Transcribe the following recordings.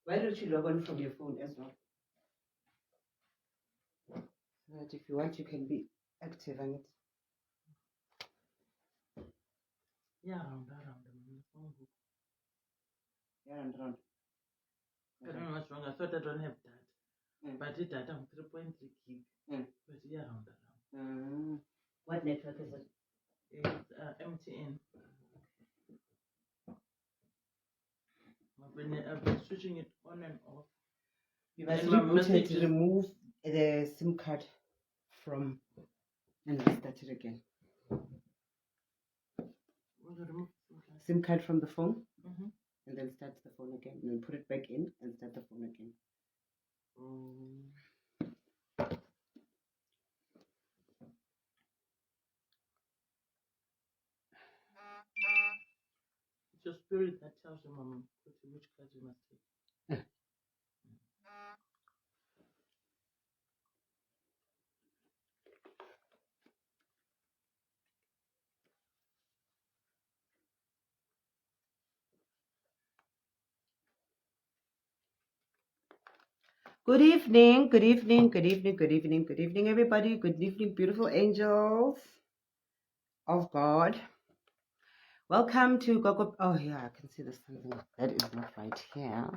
Why don't you log on from your phone as well? So that if you want, you can be active on it. Yeah, around the phone book. Yeah, and around. I don't know what's wrong. I thought I don't have that. But it data 3.3 gig. But yeah, around. What network is it? It's MTN. I've been switching it on and off. You must reboot it to remove the SIM card from and restart it again. Remove SIM card from the phone, and then start the phone again, and then put it back in and start the phone again. It's your spirit that tells you, Mama, which cards you must take. Good evening, good evening, good evening, good evening, good evening, everybody. Good evening, beautiful angels of God. Welcome to Gogo. Oh, yeah, I can see there's something that is not right here.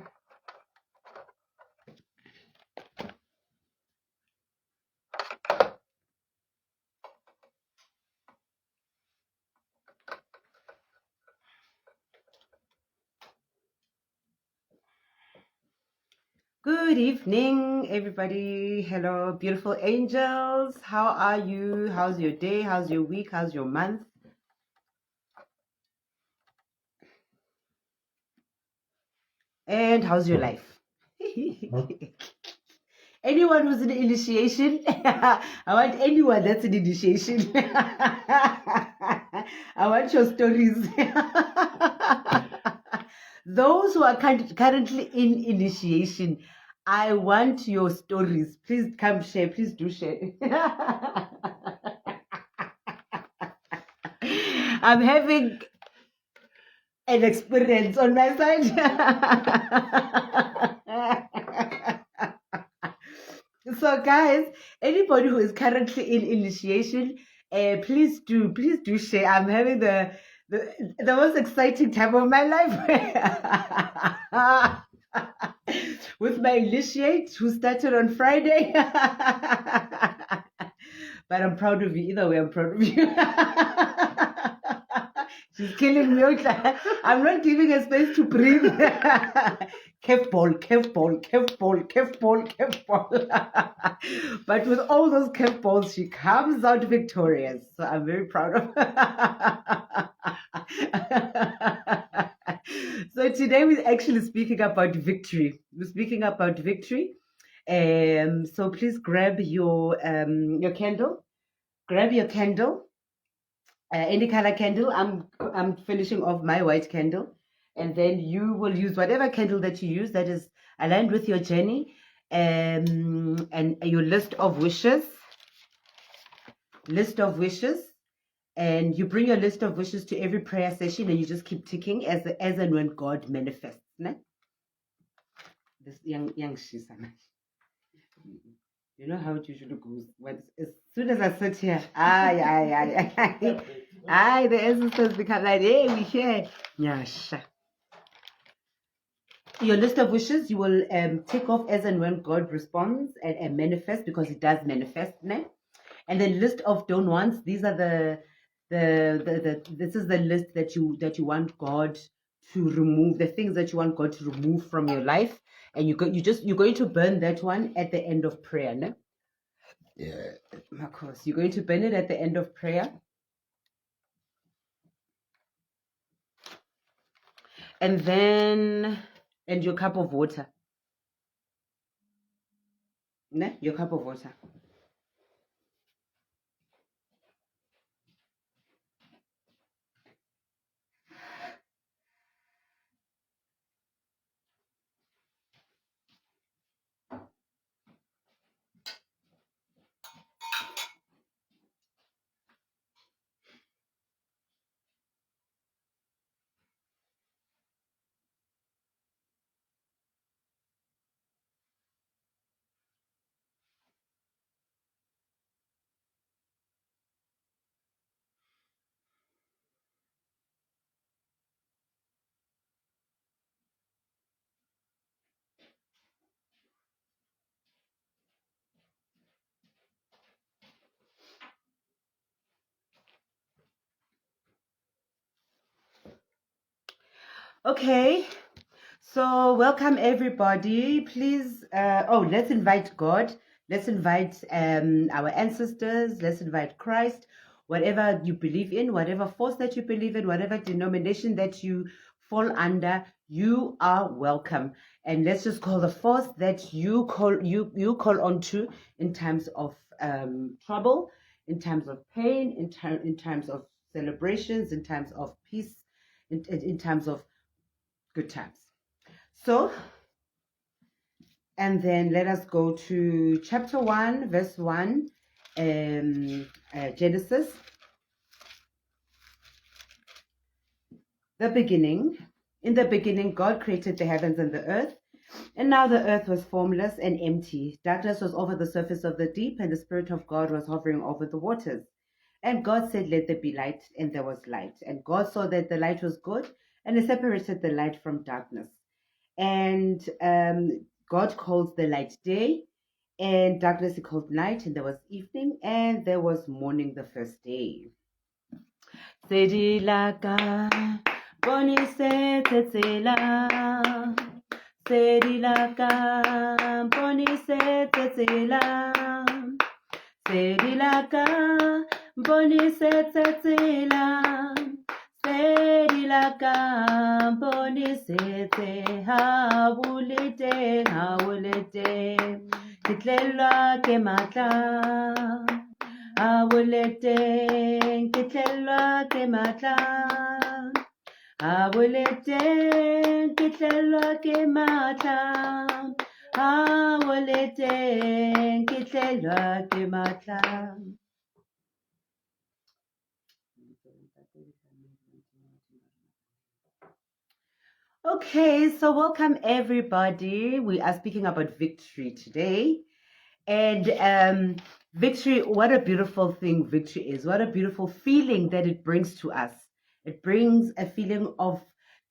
Good evening, everybody. Hello, beautiful angels. How are you? How's your day? How's your week? How's your month? And how's your life? Anyone who's in initiation, I want anyone that's in initiation. I want your stories. Those who are currently in initiation, I want your stories. Please come share. Please do share. I'm having an experience on my side. So, guys, anybody who is currently in initiation, please do share. I'm having the most exciting time of my life with my initiate who started on Friday. But I'm proud of you. Either way, I'm proud of you. She's killing me. I'm not giving her space to breathe. Curveball. But with all those curveballs, she comes out victorious. So I'm very proud of her. So today we're actually speaking about victory. We're speaking about victory. So please grab your candle. Grab your candle. Any color candle. I'm finishing off my white candle, and then you will use whatever candle that you use that is aligned with your journey, and your list of wishes. And you bring your list of wishes to every prayer session, and you just keep ticking as and when God manifests. Ne? This young shisa. You know how it usually goes. As soon as I sit here, the ancestors become like, hey, we here. Nyasha. Your list of wishes, you will tick off as and when God responds and manifests, because He does manifest, ne? And then list of don't wants. These are this is the list that you want God to remove, the things that you want God to remove from your life, and you're going to burn that one at the end of prayer, ne? Yeah, Marcos, you're going to burn it at the end of prayer. And then, and your cup of water. Ne? Your cup of water. Okay, so welcome everybody. Please, let's invite God. Let's invite our ancestors. Let's invite Christ. Whatever you believe in, whatever force that you believe in, whatever denomination that you fall under, you are welcome. And let's just call the force that you call on to in times of trouble, in times of pain, in times of celebrations, in times of peace, in times of good times. So, and then let us go to chapter 1, verse 1, Genesis. The beginning. In the beginning, God created the heavens and the earth. And now the earth was formless and empty. Darkness was over the surface of the deep, and the Spirit of God was hovering over the waters. And God said, "Let there be light," and there was light. And God saw that the light was good, and He separated the light from darkness. And God called the light day, and darkness He called night, and there was evening, and there was morning the first day. Sedilaka, boni se tetsela. Sedilaka, boni se tetsela. Sedilaka, boni se tetsela. Sedilaka, boni se te hawulite, hawulite. Kitlelwa ke matla. Awolete, kitlelwa ke matla. Awolete, kitlelwa ke matla. Awolete, kitlelwa ke matla. Okay, so welcome everybody. We are speaking about victory today. And victory, what a beautiful thing victory is. What a beautiful feeling that it brings to us. It brings a feeling of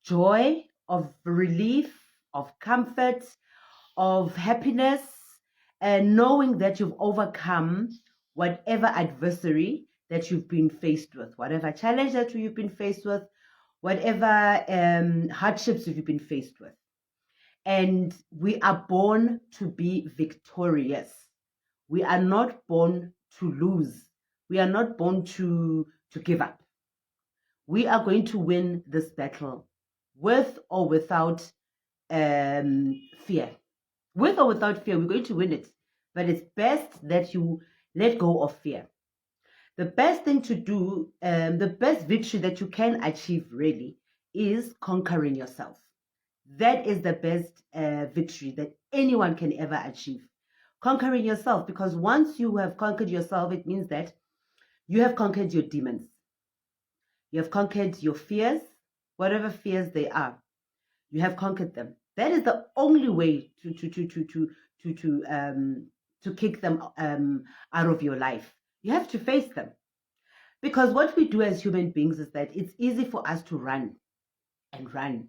joy, of relief, of comfort, of happiness, and knowing that you've overcome whatever adversary that you've been faced with, whatever challenge that you've been faced with, whatever hardships you've been faced with. And we are born to be victorious. We are not born to lose. We are not born to give up. We are going to win this battle with or without fear. With or without fear, we're going to win it. But it's best that you let go of fear. The best thing to do, the best victory that you can achieve really is conquering yourself. That is the best victory that anyone can ever achieve. Conquering yourself, because once you have conquered yourself, it means that you have conquered your demons. You have conquered your fears, whatever fears they are. You have conquered them. That is the only way to kick them out of your life. You have to face them. Because what we do as human beings is that it's easy for us to run and run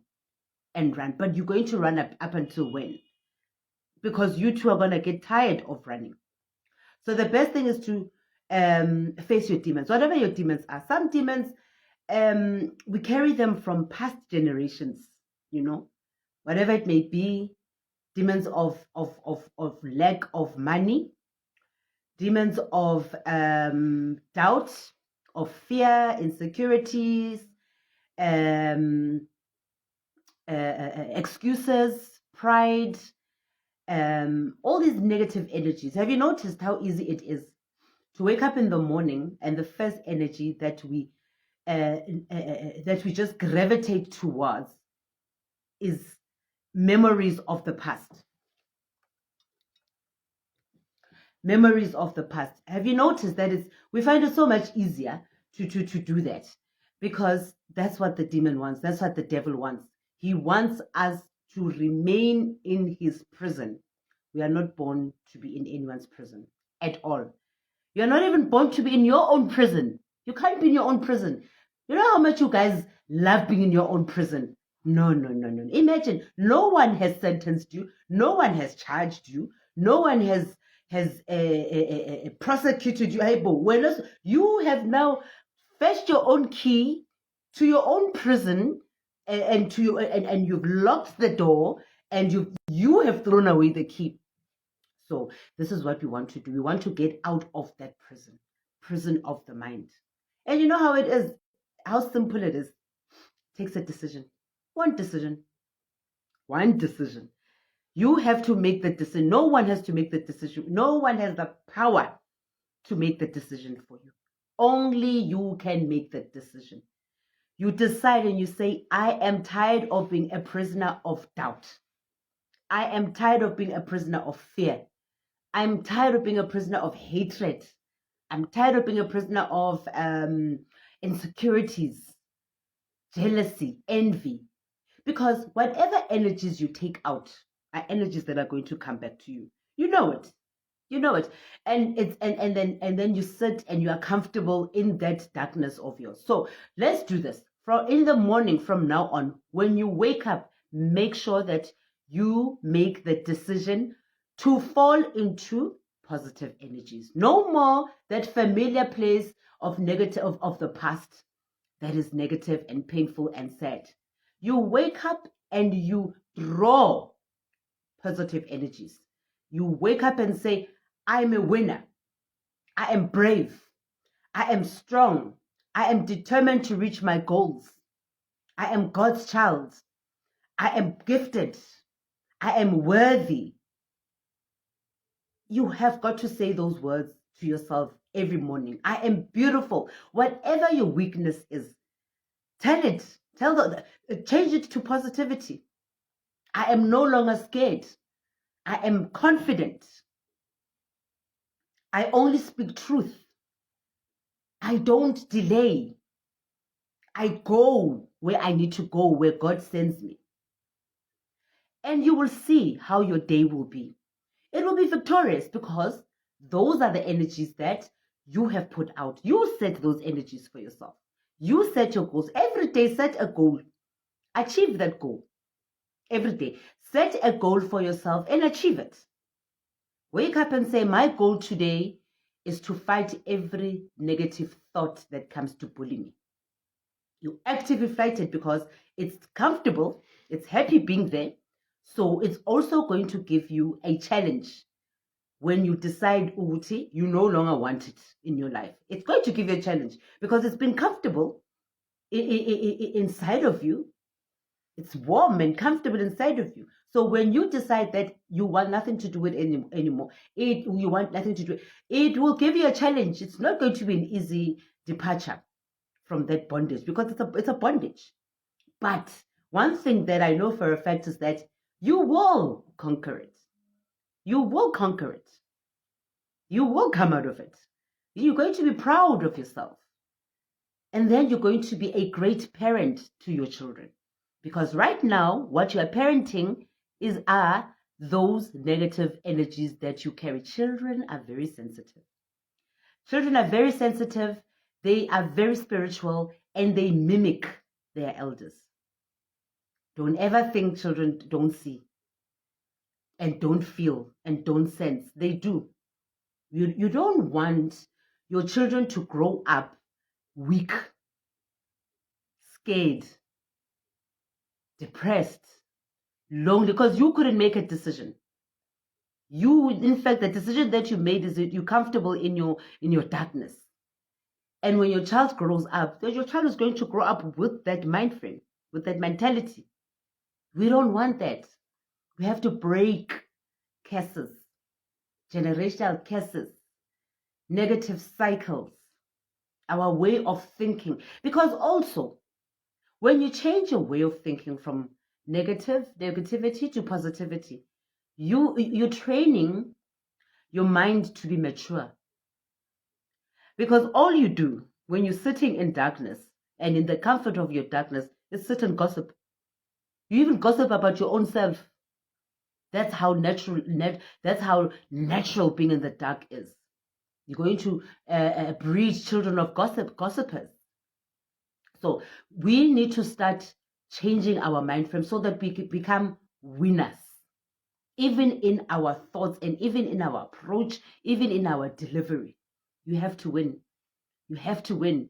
and run, but you're going to run up until when? Because you too are going to get tired of running. So the best thing is to face your demons, whatever your demons are. Some demons, we carry them from past generations, whatever it may be. Demons of lack of money, demons of doubt, of fear, insecurities, excuses, pride, all these negative energies. Have you noticed how easy it is to wake up in the morning and the first energy that we just gravitate towards is memories of the past? Memories of the past. Have you noticed that we find it so much easier to do that, because that's what the demon wants. That's what the devil wants. He wants us to remain in his prison. We are not born to be in anyone's prison at all. You're not even born to be in your own prison. You can't be in your own prison. You know how much you guys love being in your own prison? No. Imagine, no one has sentenced you. No one has charged you. No one has prosecuted you. You have now fetched your own key to your own prison, and to you, and you've locked the door, and you have thrown away the key. So this is what we want to do. We want to get out of that prison of the mind. And you know how it is, how simple it is. It takes a decision. One decision. You have to make the decision. No one has to make the decision. No one has the power to make the decision for you. Only you can make the decision. You decide and you say, I am tired of being a prisoner of doubt. I am tired of being a prisoner of fear. I'm tired of being a prisoner of hatred. I'm tired of being a prisoner of insecurities, jealousy, envy. Because whatever energies you take out are energies that are going to come back to you. You know it. And then you sit and you are comfortable in that darkness of yours. So let's do this. From in the morning, from now on, when you wake up, make sure that you make the decision to fall into positive energies. No more that familiar place of negative of the past that is negative and painful and sad. You wake up and you draw positive energies. You wake up and say, I'm a winner. I am brave. I am strong. I am determined to reach my goals. I am God's child. I am gifted. I am worthy. You have got to say those words to yourself every morning. I am beautiful. Whatever your weakness is, tell it. Change it to positivity. I am no longer scared. I am confident. I only speak truth. I don't delay. I go where I need to go, where God sends me. And you will see how your day will be. It will be victorious because those are the energies that you have put out. You set those energies for yourself. You set your goals. Every day, set a goal. Achieve that goal. Every day, set a goal for yourself and achieve it. Wake up and say, my goal today is to fight every negative thought that comes to bully me. You actively fight it because it's comfortable, it's happy being there. So it's also going to give you a challenge when you decide, Uti, you no longer want it in your life. It's going to give you a challenge because it's been comfortable inside of you. It's warm and comfortable inside of you. So when you decide that you want nothing to do with it anymore, you want nothing to do, it will give you a challenge. It's not going to be an easy departure from that bondage because it's a bondage. But one thing that I know for a fact is that you will conquer it. You will conquer it. You will come out of it. You're going to be proud of yourself. And then you're going to be a great parent to your children. Because right now, what you are parenting are those negative energies that you carry. Children are very sensitive. Children are very sensitive. They are very spiritual and they mimic their elders. Don't ever think children don't see and don't feel and don't sense. They do. You don't want your children to grow up weak, scared, depressed, lonely, because you couldn't make a decision. In fact, the decision that you made is that you're comfortable in your darkness. And when your child grows up, your child is going to grow up with that mind frame, with that mentality. We don't want that. We have to break curses, generational curses, negative cycles, our way of thinking. Because also, when you change your way of thinking from negativity to positivity, you're training your mind to be mature. Because all you do when you're sitting in darkness and in the comfort of your darkness is sit and gossip. You even gossip about your own self. That's how natural being in the dark is. You're going to breed children of gossipers. So we need to start changing our mind frame so that we become winners, even in our thoughts and even in our approach, even in our delivery. You have to win. You have to win.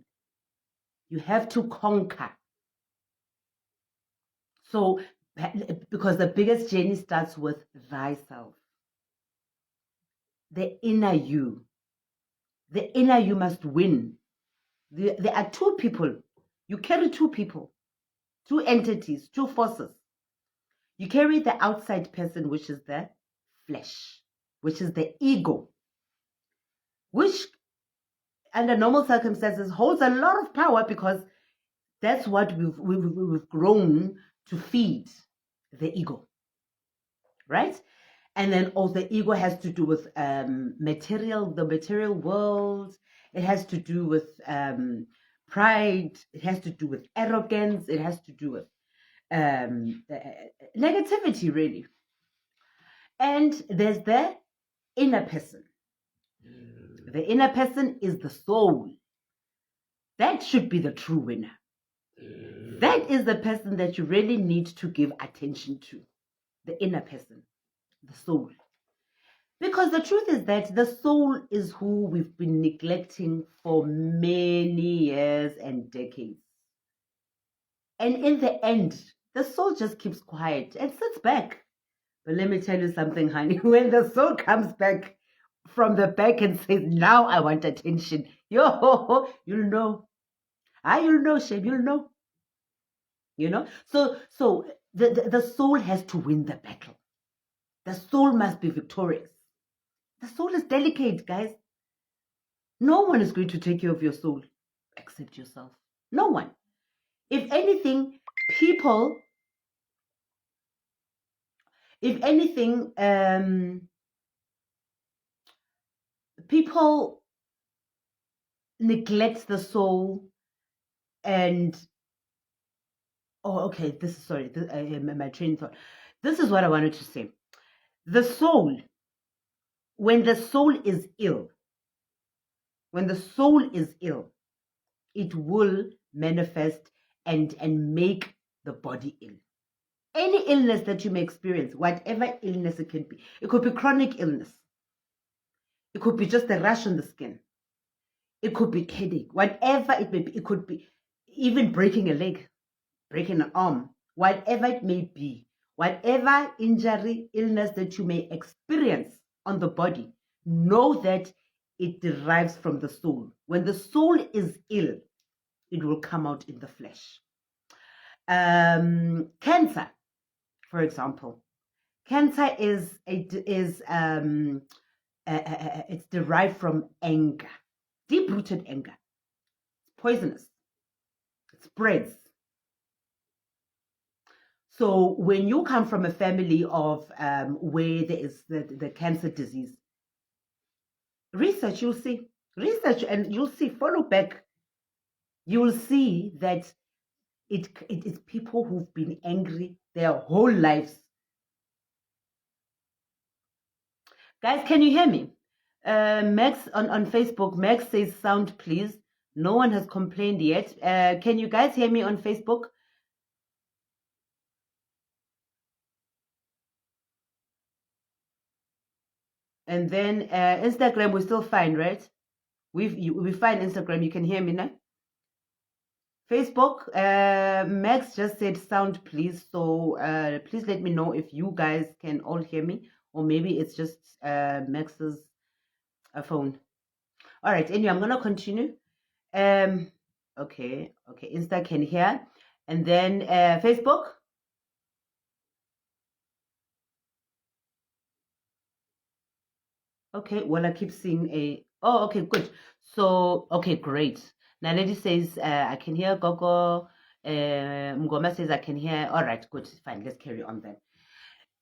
You have to conquer. So, because the biggest journey starts with thyself, the inner you. The inner you must win. There are two people. You carry two people, two entities, two forces. You carry the outside person, which is the flesh, which is the ego, which under normal circumstances holds a lot of power because that's what we've grown to feed, the ego, right? And then also the ego has to do with the material world. It has to do with pride. It has to do with arrogance. It has to do with negativity, really. And there's the inner person. The inner person is the soul. That should be the true winner. That is the person that you really need to give attention to. The inner person, the soul. Because the truth is that the soul is who we've been neglecting for many years and decades. And in the end, the soul just keeps quiet and sits back. But let me tell you something, honey. When the soul comes back from the back and says, now I want attention, you'll know. You'll know, Sheb, you'll know. So the soul has to win the battle. The soul must be victorious. The soul is delicate, guys. No one is going to take care of your soul except yourself. No one. If anything, people neglect the soul and my train of thought. This is what I wanted to say. The soul, when the soul is ill, it will manifest and make the body ill. Any illness that you may experience, whatever illness it can be, it could be chronic illness, it could be just a rash on the skin, it could be headache, whatever it may be, it could be even breaking a leg, breaking an arm, whatever it may be, whatever injury, illness that you may experience on the body, know that it derives from the soul. When the soul is ill, it will come out in the flesh. Cancer, for example. Cancer it's derived from anger, deep-rooted anger. It's poisonous. It spreads. So when you come from a family of where there is the cancer disease, research, and you'll see, follow back, you'll see that it is people who've been angry their whole lives. Guys, can you hear me? Max on Facebook, Max says sound please. No one has complained yet. Can you guys hear me on Facebook? And then Instagram, we're still fine, right? We find Instagram. You can hear me now. Facebook, Max just said sound please. So please let me know if you guys can all hear me, or maybe it's just Max's phone. All right. Anyway, I'm gonna continue. Okay. Insta can hear, and then Facebook. Okay, well, I keep seeing a... Oh, okay, good. So, okay, great. Now, Lady says, I can hear Gogo. Mgoma says, I can hear. All right, good. Fine, let's carry on then.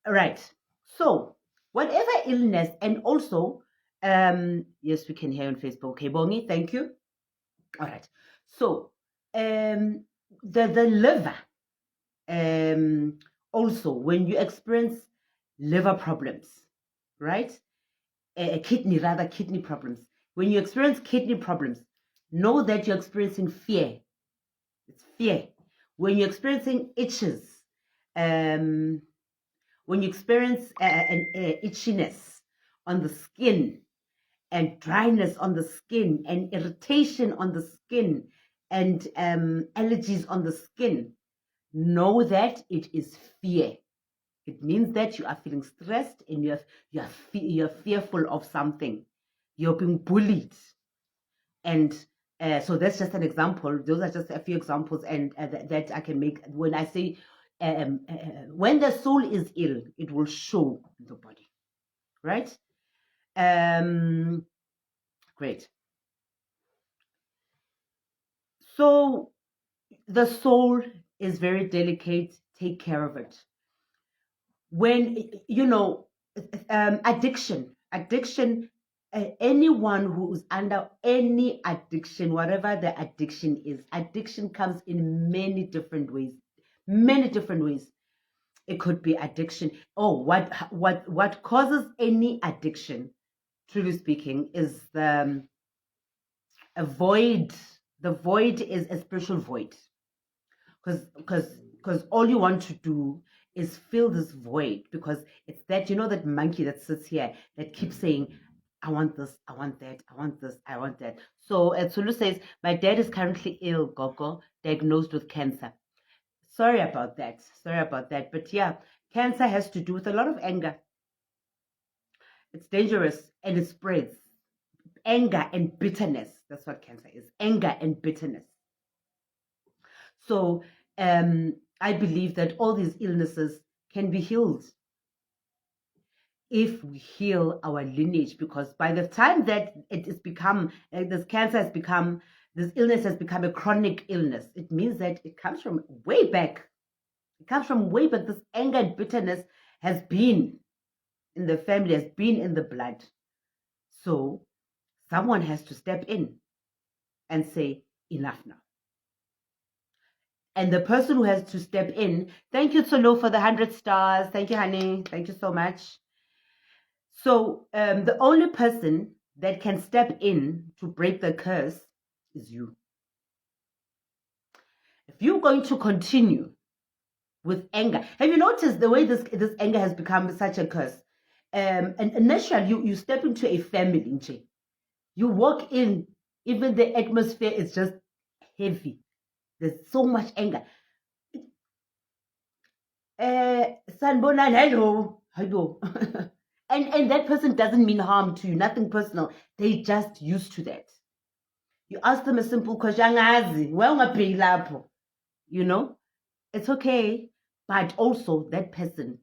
All right. So, whatever illness, and also, yes, we can hear on Facebook. Okay, Bongi, thank you. All right. So, the liver, also, when you experience liver problems, right? Kidney problems. When you experience kidney problems, know that you're experiencing fear. It's fear. When you're experiencing itches, when you experience an itchiness on the skin, and dryness on the skin, and irritation on the skin, and allergies on the skin, know that it is fear. It means that you are feeling stressed and you're fearful of something. You're being bullied. And so that's just an example. Those are just a few examples, and that I can make. When I say when the soul is ill, it will show in the body, right? Great. So the soul is very delicate. Take care of it. When addiction, anyone who is under any addiction, whatever the addiction is, addiction comes in many different ways. It could be addiction. What causes any addiction, truly speaking, is a void. The void is a spiritual void, because all you want to do is fill this void, because it's that monkey that sits here that keeps saying, I want this, I want that, I want this, I want that. So Tsulu says, my dad is currently ill, Gogo, diagnosed with cancer. Sorry about that. But yeah, cancer has to do with a lot of anger. It's dangerous and it spreads. Anger and bitterness. That's what cancer is. Anger and bitterness. So I believe that all these illnesses can be healed if we heal our lineage, because by the time that it has become, this illness has become a chronic illness, it means that it comes from way back. This anger and bitterness has been in the family, has been in the blood. So someone has to step in and say, enough now. And the person who has to step in, thank you, Tsolo, for the 100 stars. Thank you, honey. Thank you so much. So the only person that can step in to break the curse is you. If you're going to continue with anger, have you noticed the way this anger has become such a curse? And naturally, you step into a family, you walk in, even the atmosphere is just heavy. There's so much anger. Sanbonan, hello. And that person doesn't mean harm to you, nothing personal. They just used to that. You ask them a simple question, it's okay. But also that person,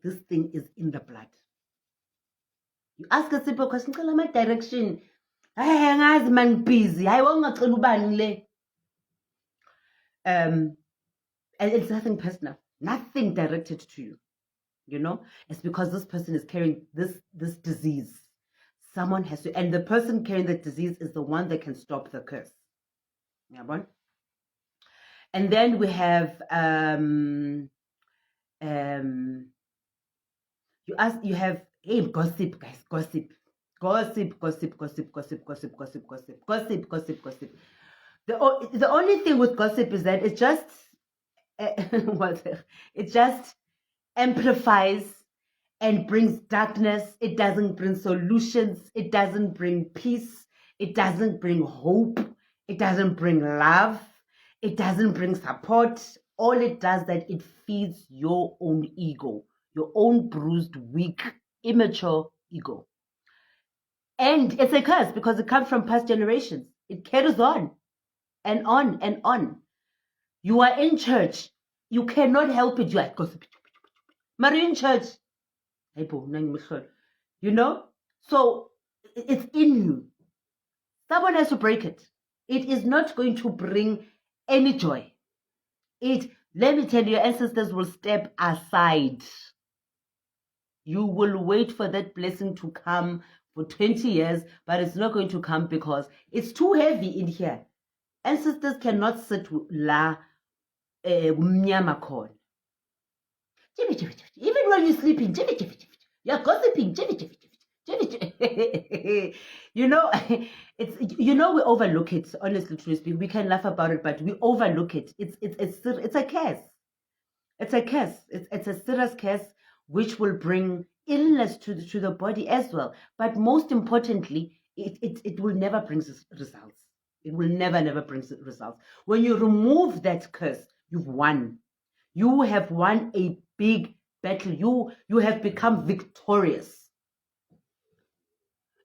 this thing is in the blood. You ask a simple question, my direction. Man busy. And it's nothing personal, nothing directed to you. It's because this person is carrying this disease. Someone has to, and the person carrying the disease is the one that can stop the curse. Yeah, and then we have gossip, guys, gossip. The only thing with gossip is that it just it just amplifies and brings darkness. It doesn't bring solutions. It doesn't bring peace. It doesn't bring hope. It doesn't bring love. It doesn't bring support. All it does that it feeds your own ego, your own bruised, weak, immature ego. And it's a curse because it comes from past generations. It carries on and on and on. You are in church. You cannot help it. You are gossiping. But in church, so it's in you. Someone has to break it. It is not going to bring any joy. Let me tell you, your ancestors will step aside. You will wait for that blessing to come for 20 years, but it's not going to come because it's too heavy in here. Ancestors cannot sit la mnyama corn. Even when you're sleeping, you're gossiping. We overlook it. Honestly, truly speaking, we can laugh about it, but we overlook it. It's a curse. It's a curse. It's a serious curse which will bring illness to the body as well. But most importantly, it will never bring results. It will never bring results. When you remove that curse, you've won. You have won a big battle. You have become victorious.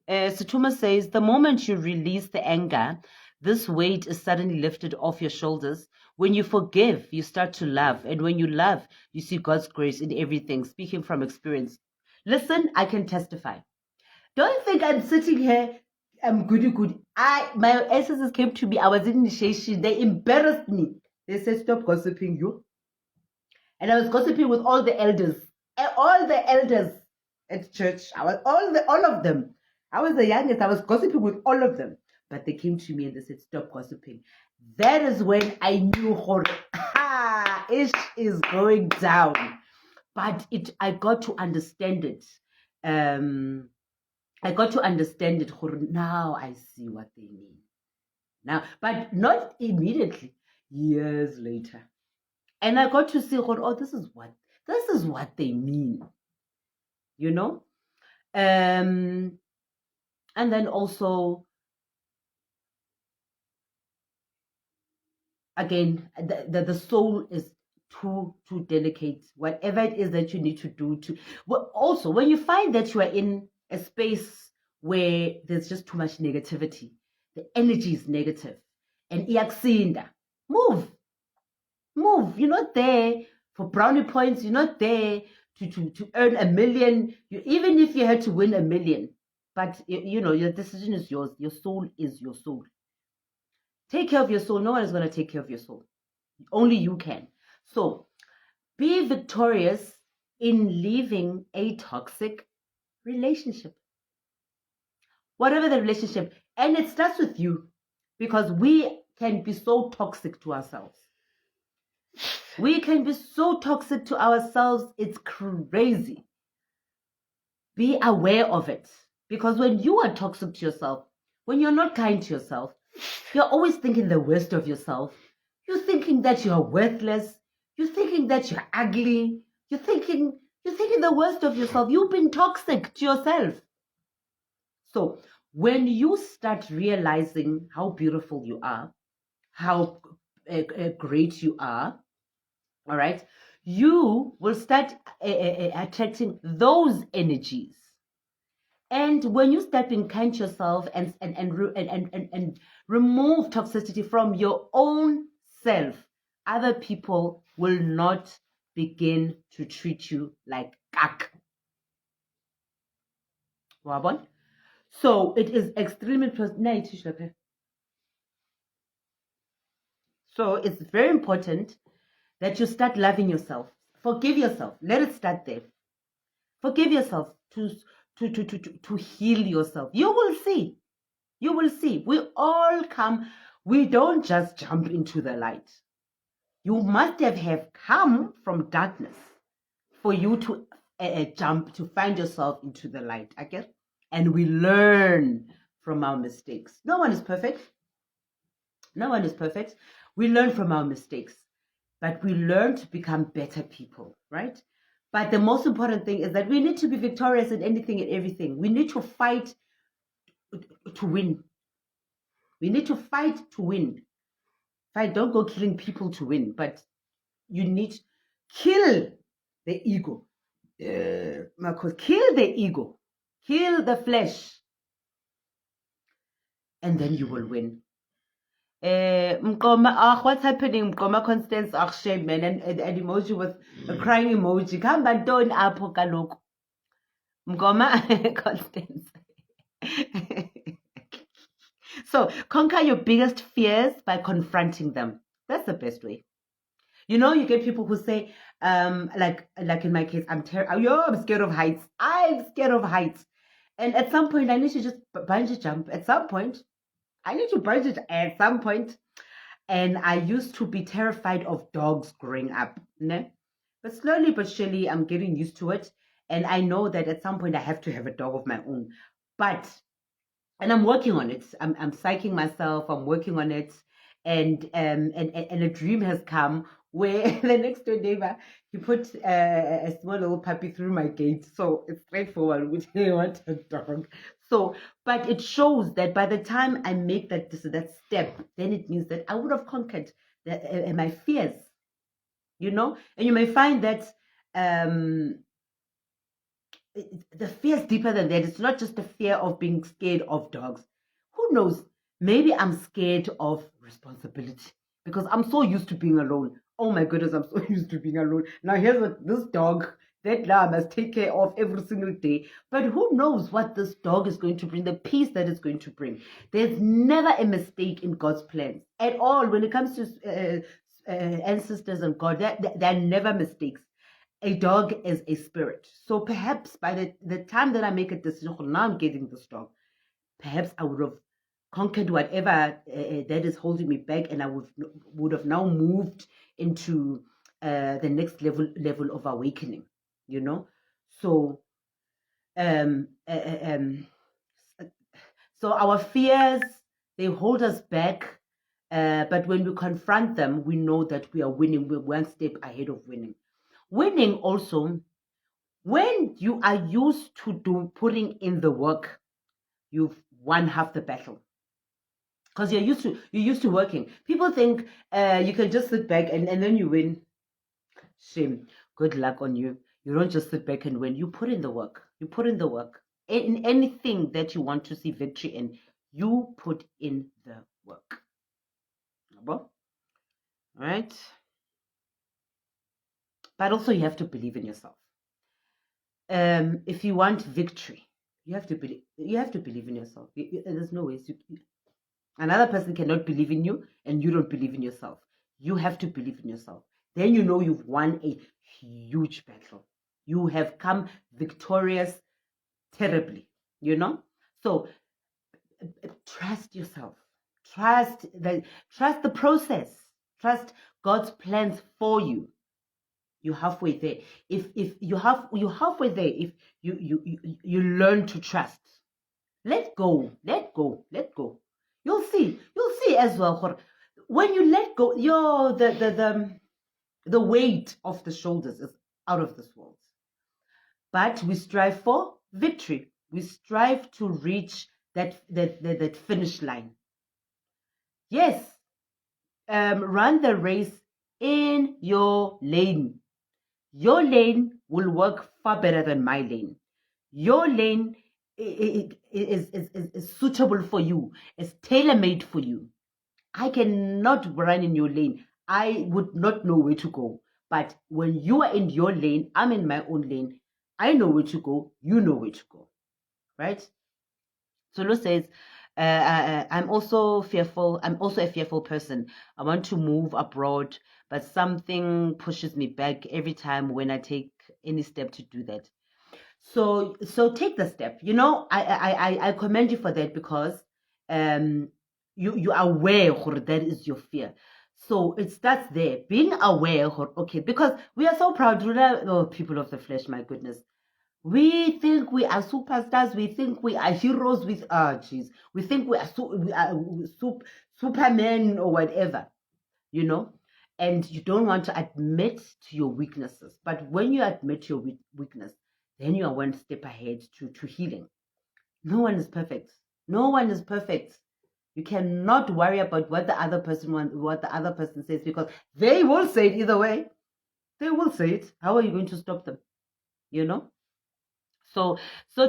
Satuma says, the moment you release the anger, this weight is suddenly lifted off your shoulders. When you forgive, you start to love. And when you love, you see God's grace in everything. Speaking from experience. Listen, I can testify. Don't think I'm sitting here, I'm goody. My ancestors came to me, I was in initiation. They embarrassed me. They said, stop gossiping you. And I was gossiping with all the elders. All the elders at church. I was all of them. I was the youngest. I was gossiping with all of them. But they came to me and they said, stop gossiping. That is when I knew ish is going down. But I got to understand it. I got to understand it. Now I see what they mean. Now, but not immediately. Years later. And I got to see, oh, this is what they mean. You know? And then also, again, the soul is too delicate. Whatever it is that you need to do to. Well, also, when you find that you are in a space where there's just too much negativity, the energy is negative, and iyakusinda, move. You're not there for brownie points. You're not there to earn $1 million. Even if you had to win $1 million, but your decision is yours. Your soul is your soul. Take care of your soul. No one is going to take care of your soul. Only you can. So be victorious in leaving a toxic relationship. Whatever the relationship. And it starts with you, because we can be so toxic to ourselves. We can be so toxic to ourselves. It's crazy. Be aware of it. Because when you are toxic to yourself, when you're not kind to yourself, you're always thinking the worst of yourself. You're thinking that you're worthless. You're thinking that you're ugly. You're thinking the worst of yourself. You've been toxic to yourself. So when you start realizing how beautiful you are, how great you are, all right, you will start attracting those energies. And when you start being kind to yourself and remove toxicity from your own self, other people will not begin to treat you like kak. Wabon? So it is extremely so it's very important that you start loving yourself. Forgive yourself. Let it start there. Forgive yourself to heal yourself. You will see. You will see. We all come. We don't just jump into the light. You must have come from darkness for you to jump, to find yourself into the light. Okay? And we learn from our mistakes. No one is perfect. No one is perfect. We learn from our mistakes, but we learn to become better people, right? But the most important thing is that we need to be victorious in anything and everything. We need to fight to win. We need to fight to win. Fight, don't go killing people to win, but you need to kill the ego. Marcos, kill the ego. Kill the flesh. And then you will win. Mkoma, what's happening? Mkoma Constance, shame, man, and emoji with a crying emoji. Come back, don't apo kaloko. Mkoma Constance. So conquer your biggest fears by confronting them. That's the best way. You get people who say, like in my case, I'm scared of heights. I'm scared of heights. And at some point, I need to just bungee jump. At some point, I need to bungee at some point. And I used to be terrified of dogs growing up. Ne? But slowly but surely, I'm getting used to it. And I know that at some point, I have to have a dog of my own. And I'm working on it. I'm psyching myself. I'm working on it. And a dream has come where the next door neighbor, he put a small little puppy through my gate. So it's straightforward, which I want a dog. So, but it shows that by the time I make that step, then it means that I would have conquered my fears, And you may find that the fear is deeper than that. It's not just the fear of being scared of dogs. Who knows? Maybe I'm scared of responsibility because I'm so used to being alone. Oh my goodness, I'm so used to being alone. Now here's this dog that now I must take care of every single day. But who knows what this dog is going to bring, the peace that it's going to bring. There's never a mistake in God's plans at all. When it comes to ancestors and God, there are never mistakes. A dog is a spirit. So perhaps by the time that I make a decision, now I'm getting this dog, perhaps I would have conquered whatever that is holding me back, and I would have now moved into the next level of awakening, So, so our fears, they hold us back, but when we confront them, we know that we are winning. We're one step ahead of winning. Winning also, when you are used to putting in the work, you've won half the battle. Because you're used to working. People think you can just sit back and then you win. Shame. Good luck on you. You don't just sit back and win. You put in the work. You put in the work. In anything that you want to see victory in, you put in the work. All right? But also you have to believe in yourself. If you want victory, you have to believe. You have to believe in yourself. There's no way. Another person cannot believe in you, and you don't believe in yourself. You have to believe in yourself. Then you know you've won a huge battle. You have come victorious terribly. So trust yourself. Trust the process. Trust God's plans for you. You're halfway there. If you're halfway there, if you learn to trust. Let go. You'll see as well. When you let go, the weight of the shoulders is out of this world. But we strive for victory. We strive to reach that finish line. Yes. Run the race in your lane. Your lane will work far better than my lane. Your lane is suitable for you. It's tailor-made for you. I cannot run in your lane. I would not know where to go. But when you are in your lane, I'm in my own lane. I know where to go. You know where to go. Right? Solo says, I'm also fearful. I'm also a fearful person. I want to move abroad, but something pushes me back every time when I take any step to do that. So take the step. I commend you for that because you are aware that is your fear. So it starts there, being aware. Okay, because we are so proud. People of the flesh, my goodness. We think we are superstars. We think we are heroes. We think we are Superman or whatever, and you don't want to admit to your weaknesses. But when you admit your weakness, then you are one step ahead to healing. No one is perfect. No one is perfect. You cannot worry about what the other person wants, what the other person says, because they will say it either way. They will say it. How are you going to stop them? So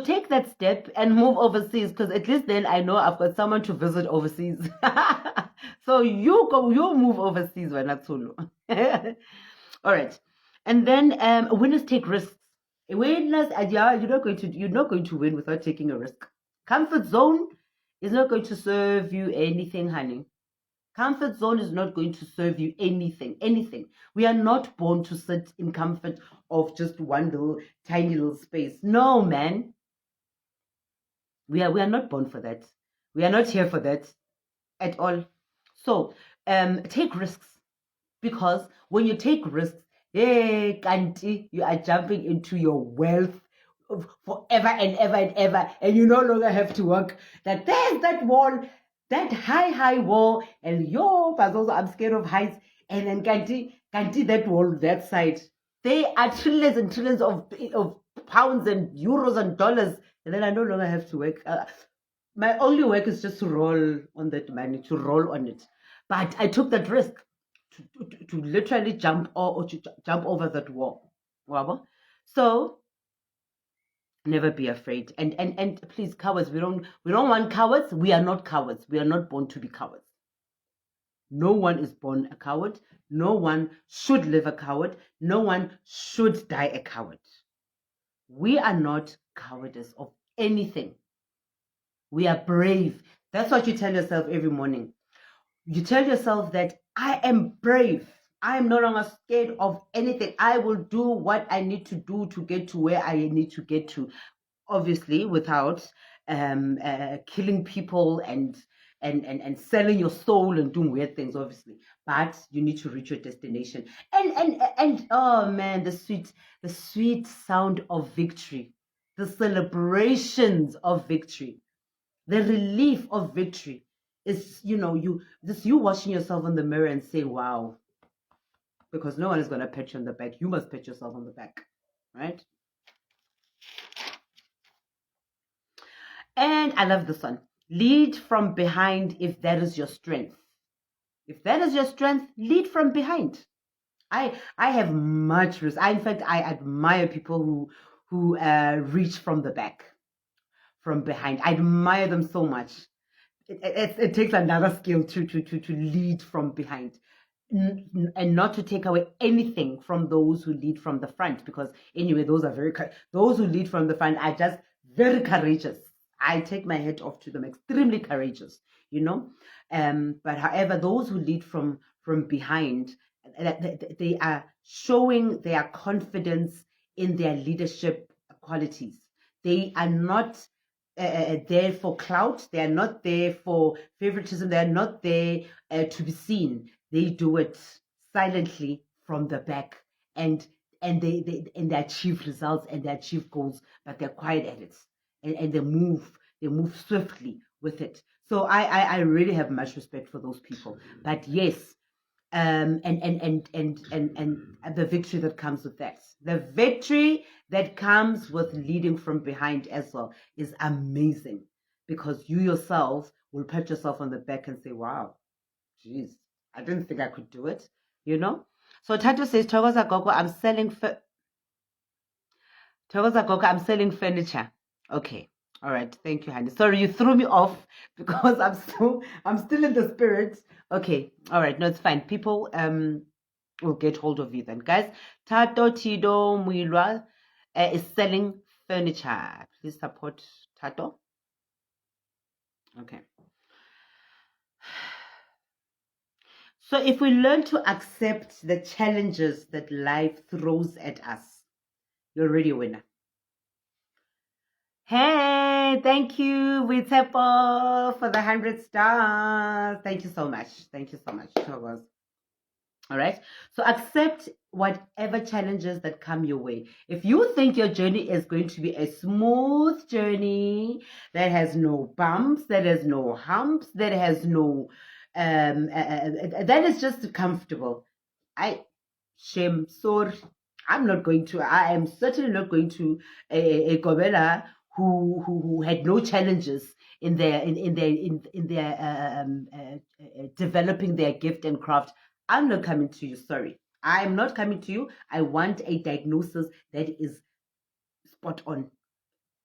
take that step and move overseas, because at least then I know I've got someone to visit overseas. So you move overseas, Wanatulu. All right. And then winners take risks. Winners, you're not going to win without taking a risk. Comfort zone is not going to serve you anything, honey. Comfort zone is not going to serve you anything. We are not born to sit in comfort of just one little tiny little space. No, man. We are not born for that. We are not here for that at all. So take risks, because when you take risks, hey, Kanti, you are jumping into your wealth forever and ever and ever, and you no longer have to work. That there's that wall, that high wall, and I'm scared of heights. And then Kanti, that wall, that side, they are trillions and trillions of pounds and euros and dollars, and then I no longer have to work. My only work is just to roll on that money, to roll on it. But I took that risk to literally jump or to jump over that wall. So never be afraid. And please, cowards, we don't want cowards. We are not cowards. We are not born to be cowards. No one is born a coward. No one should live a coward. No one should die a coward. We are not cowardice of anything. We are brave. That's what you tell yourself every morning. You tell yourself that I am brave. I am no longer scared of anything. I will do what I need to do to get to where I need to get to. Obviously, without killing people and selling your soul and doing weird things, obviously. But you need to reach your destination. And oh man, the sweet sound of victory, the celebrations of victory, the relief of victory is, you watching yourself in the mirror and say, wow, because no one is going to pat you on the back. You must pat yourself on the back, right? And I love this one. Lead from behind if that is your strength. If that is your strength, lead from behind. I have much respect. In fact, I admire people who reach from the back, from behind. I admire them so much. It takes another skill to lead from behind, and not to take away anything from those who lead from the front, because anyway, those who lead from the front are just very courageous. I take my hat off to them, extremely courageous, but however, those who lead from behind, they are showing their confidence in their leadership qualities. They are not there for clout. They are not there for favoritism. They are not there to be seen. They do it silently from the back, and they achieve results and they achieve goals, but they're quiet at it, and they move swiftly with it. So I really have much respect for those people. But yes, and the victory that comes with that. The victory that comes with leading from behind as well is amazing, because you yourself will pat yourself on the back and say, wow, geez, I didn't think I could do it, So Tato says, Thokoza Gogo, I'm selling furniture. Okay. All right, thank you, honey. Sorry, you threw me off because I'm still in the spirit. Okay, all right, no, it's fine. People will get hold of you then, guys. Tato Tido Muilwa is selling furniture. Please support Tato. Okay. So if we learn to accept the challenges that life throws at us, you're already a winner. Hey, thank you, Witepo, for the 100 stars. Thank you so much. Thank you so much. All right. So accept whatever challenges that come your way. If you think your journey is going to be a smooth journey that has no bumps, that has no humps, that has no, that is just comfortable. Sorry. I am certainly not going to a Gobela who had no challenges in their developing their gift and craft. I'm not coming to you. Sorry, I'm not coming to you. I want a diagnosis that is spot on.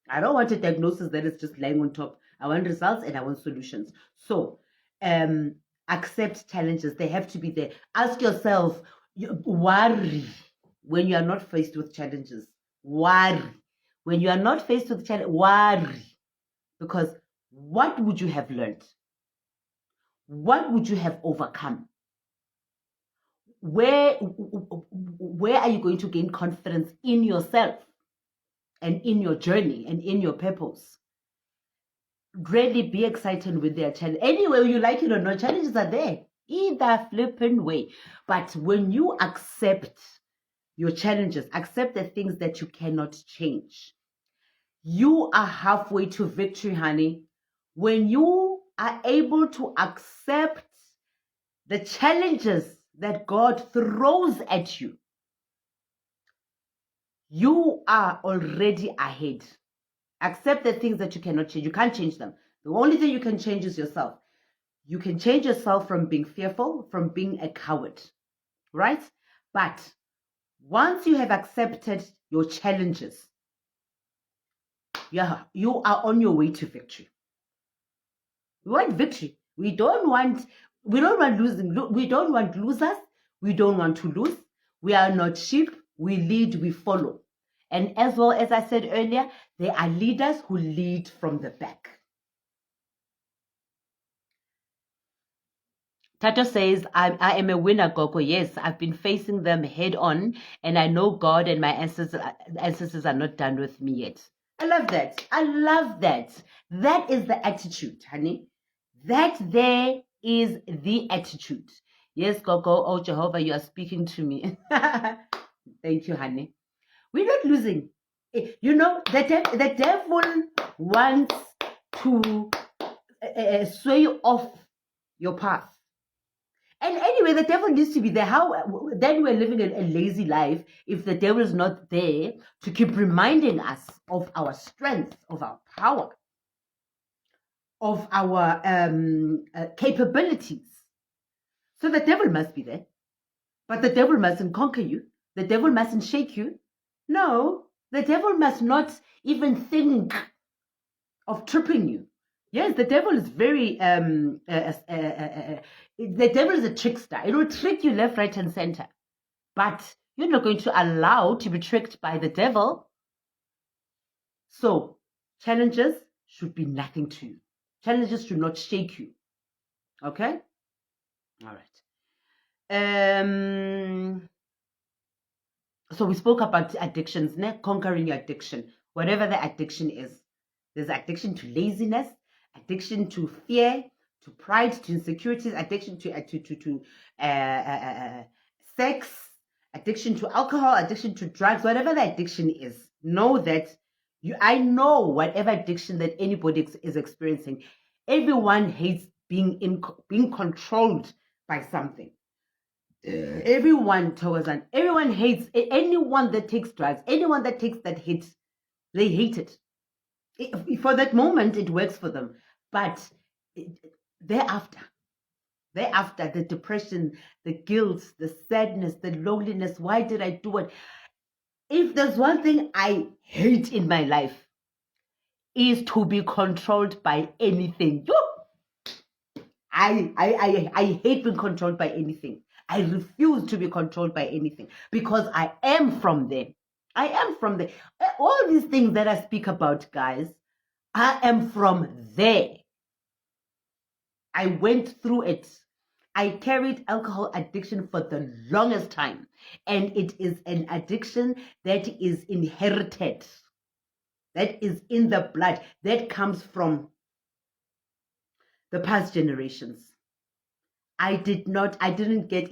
I don't want a diagnosis that is just lying on top. I want results and I want solutions. So, accept challenges. They have to be there. Ask yourself, worry when you are not faced with challenges. Worry. When you are not faced with challenge, worry. Because what would you have learned? What would you have overcome? Where are you going to gain confidence in yourself and in your journey and in your purpose? Really be excited with their challenge. Anyway, you like it or not, challenges are there. Either flipping way. But when you accept your challenges, accept the things that you cannot change, you are halfway to victory, honey. When you are able to accept the challenges that God throws at you, You are already ahead. Accept the things that you cannot change. You can't change them. The only thing you can change is yourself. You can change yourself from being fearful, from being a coward, right? But once you have accepted your challenges, you are on your way to victory. We want victory. We don't want losing. We don't want losers. We don't want to lose. We are not sheep. We lead, we follow. And as well as I said earlier, there are leaders who lead from the back. Tato says, I am a winner, Gogo. Yes, I've been facing them head on, and I know God and my ancestors are not done with me yet. I love that. I love that. That is the attitude, honey. That there is the attitude. Yes, Gogo, oh Jehovah, you are speaking to me. Thank you, honey. We're not losing. You know, the devil wants to sway you off your path. And anyway, the devil needs to be there. How then we're living a lazy life if the devil is not there to keep reminding us of our strength, of our power, of our capabilities. So the devil must be there. But the devil mustn't conquer you. The devil mustn't shake you. No, the devil must not even think of tripping you. Yes, the devil is very, the devil is a trickster. It will trick you left, right, and center. But you're not going to allow to be tricked by the devil. So challenges should be nothing to you. Challenges should not shake you. Okay? All right. So we spoke about addictions, conquering your addiction, whatever the addiction is. There's addiction to laziness, addiction to fear, to pride, to insecurities, addiction to sex, addiction to alcohol, addiction to drugs, whatever the addiction is. Know that I know whatever addiction that anybody is experiencing, everyone hates being controlled by something. Everyone hates anyone that takes drugs, anyone that takes that hit. They hate it. For that moment, it works for them. But thereafter, the depression, the guilt, the sadness, the loneliness, why did I do it? If there's one thing I hate in my life, is to be controlled by anything. I hate being controlled by anything. I refuse to be controlled by anything because I am from there. I am from there. All these things that I speak about, guys, I am from there. I went through it. I carried alcohol addiction for the longest time, and it is an addiction that is inherited, that is in the blood, that comes from the past generations. I didn't get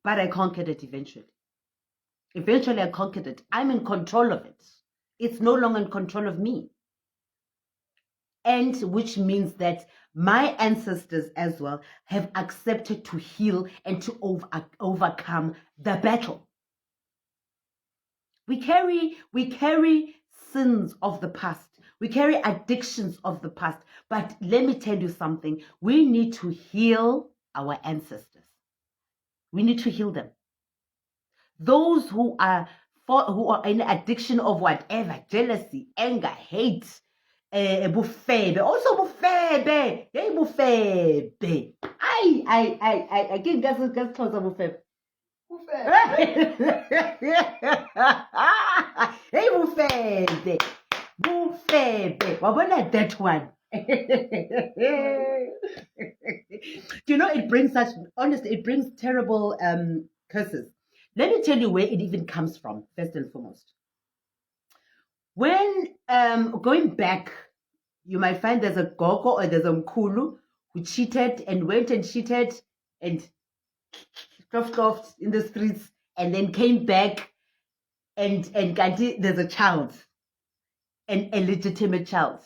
but I conquered it eventually. Eventually I conquered it. I'm in control of it. It's no longer in control of me. And which means that my ancestors as well have accepted to heal and to overcome the battle. We carry sins of the past. We carry addictions of the past. But let me tell you something. We need to heal our ancestors. We need to heal them. Those who are in addiction of whatever, jealousy, anger, hate, bufebe, also bufebe, hey bufebe. I can't guess bufebe. Hey bufebe. Bufebe. Wabona that one. You know, it brings terrible curses. Let me tell you where it even comes from, first and foremost. When going back, you might find there's a gogo or there's a mkulu who cheated and went and cheated and stuffed in the streets and then came back and there's a child, an illegitimate child.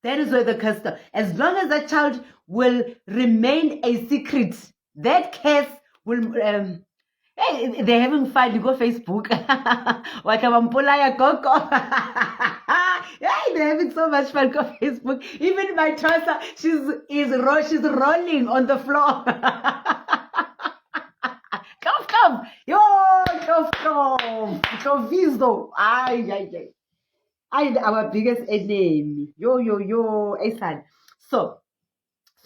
That is where the curse comes. As long as that child will remain a secret, that curse will Hey, they're having fun. You go Facebook. What Wampulaya Coco. Hey, they're having so much fun. Go Facebook. Even my Tosa, she's rolling on the floor. Come. Yo, Chovizo. Ay. Our biggest enemy. Yo, Esan. So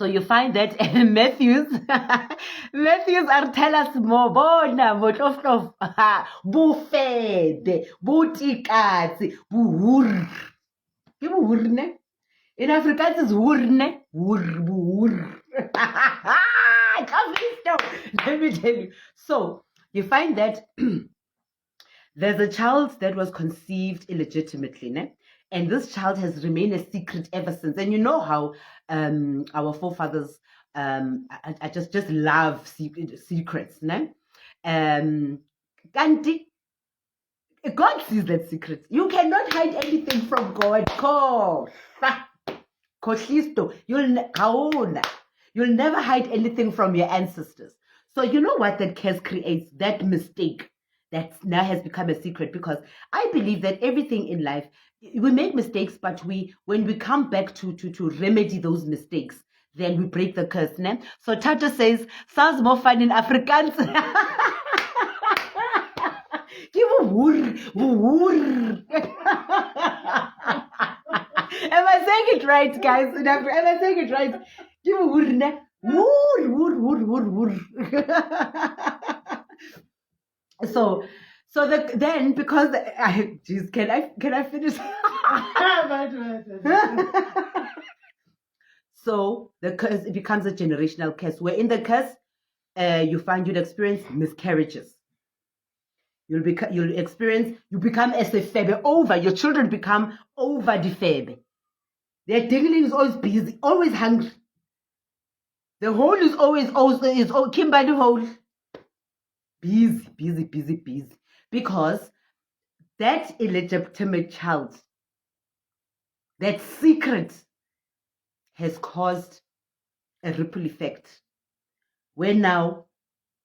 you find that Matthews are tell us more. Bona, botlof, bufede, butikatsi, buhur. Ke buhur ne? In Afrikaans is hurne, buhur. Let me tell you. So you find that there's a child that was conceived illegitimately, ne? And this child has remained a secret ever since. And you know how our forefathers I just love secrets, ne? Kanti, God sees that secret. You cannot hide anything from God. You'll never hide anything from your ancestors. So you know what that curse creates? That mistake that now has become a secret, because I believe that everything in life, we make mistakes, but when we come back to remedy those mistakes, then we break the curse. Ne? So Tata says, sounds more fun in Afrikaans. Am I saying it right, guys? Am I saying it right? Then because geez, can I finish? So the curse, it becomes a generational curse, where in the curse you'll experience miscarriages. You become a sefebe over. Your children become over the febe. Their dingling is always busy, always hungry. The hole is always Kimberly hole. Busy. Because that illegitimate child, that secret, has caused a ripple effect. Where now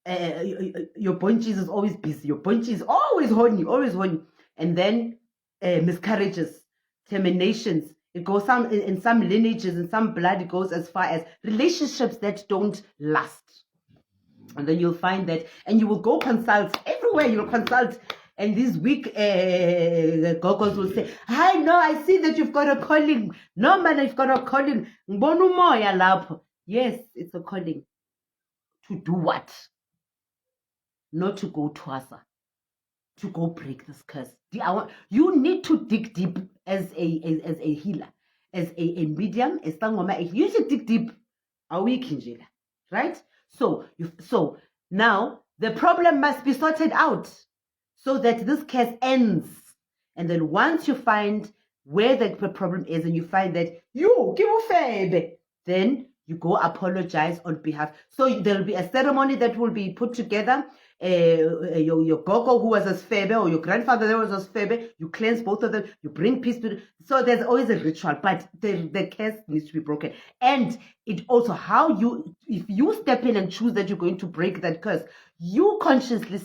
your bunchies is always busy. Your bunchies is always horny. And then miscarriages, terminations. It goes in some lineages, in some blood, it goes as far as relationships that don't last. And then you'll find that, and you will go consult everywhere. You'll consult, and these weak gogos will say, "Hi, no, I see that you've got a calling. No, man, you've got a calling. Yes, it's a calling. To do what? Not to go twasa, to go break this curse. You need to dig deep as a healer, as a medium, as sangoma. You should dig deep. Right? So now the problem must be sorted out so that this curse ends. And then once you find where the problem is, and you find that then you go apologize on behalf. So there'll be a ceremony that will be put together. Your gogo who was a sfebe, or your grandfather that was a sfebe, you cleanse both of them, you bring peace to them. So there's always a ritual, but the curse needs to be broken. And it also, if you step in and choose that you're going to break that curse, you consciously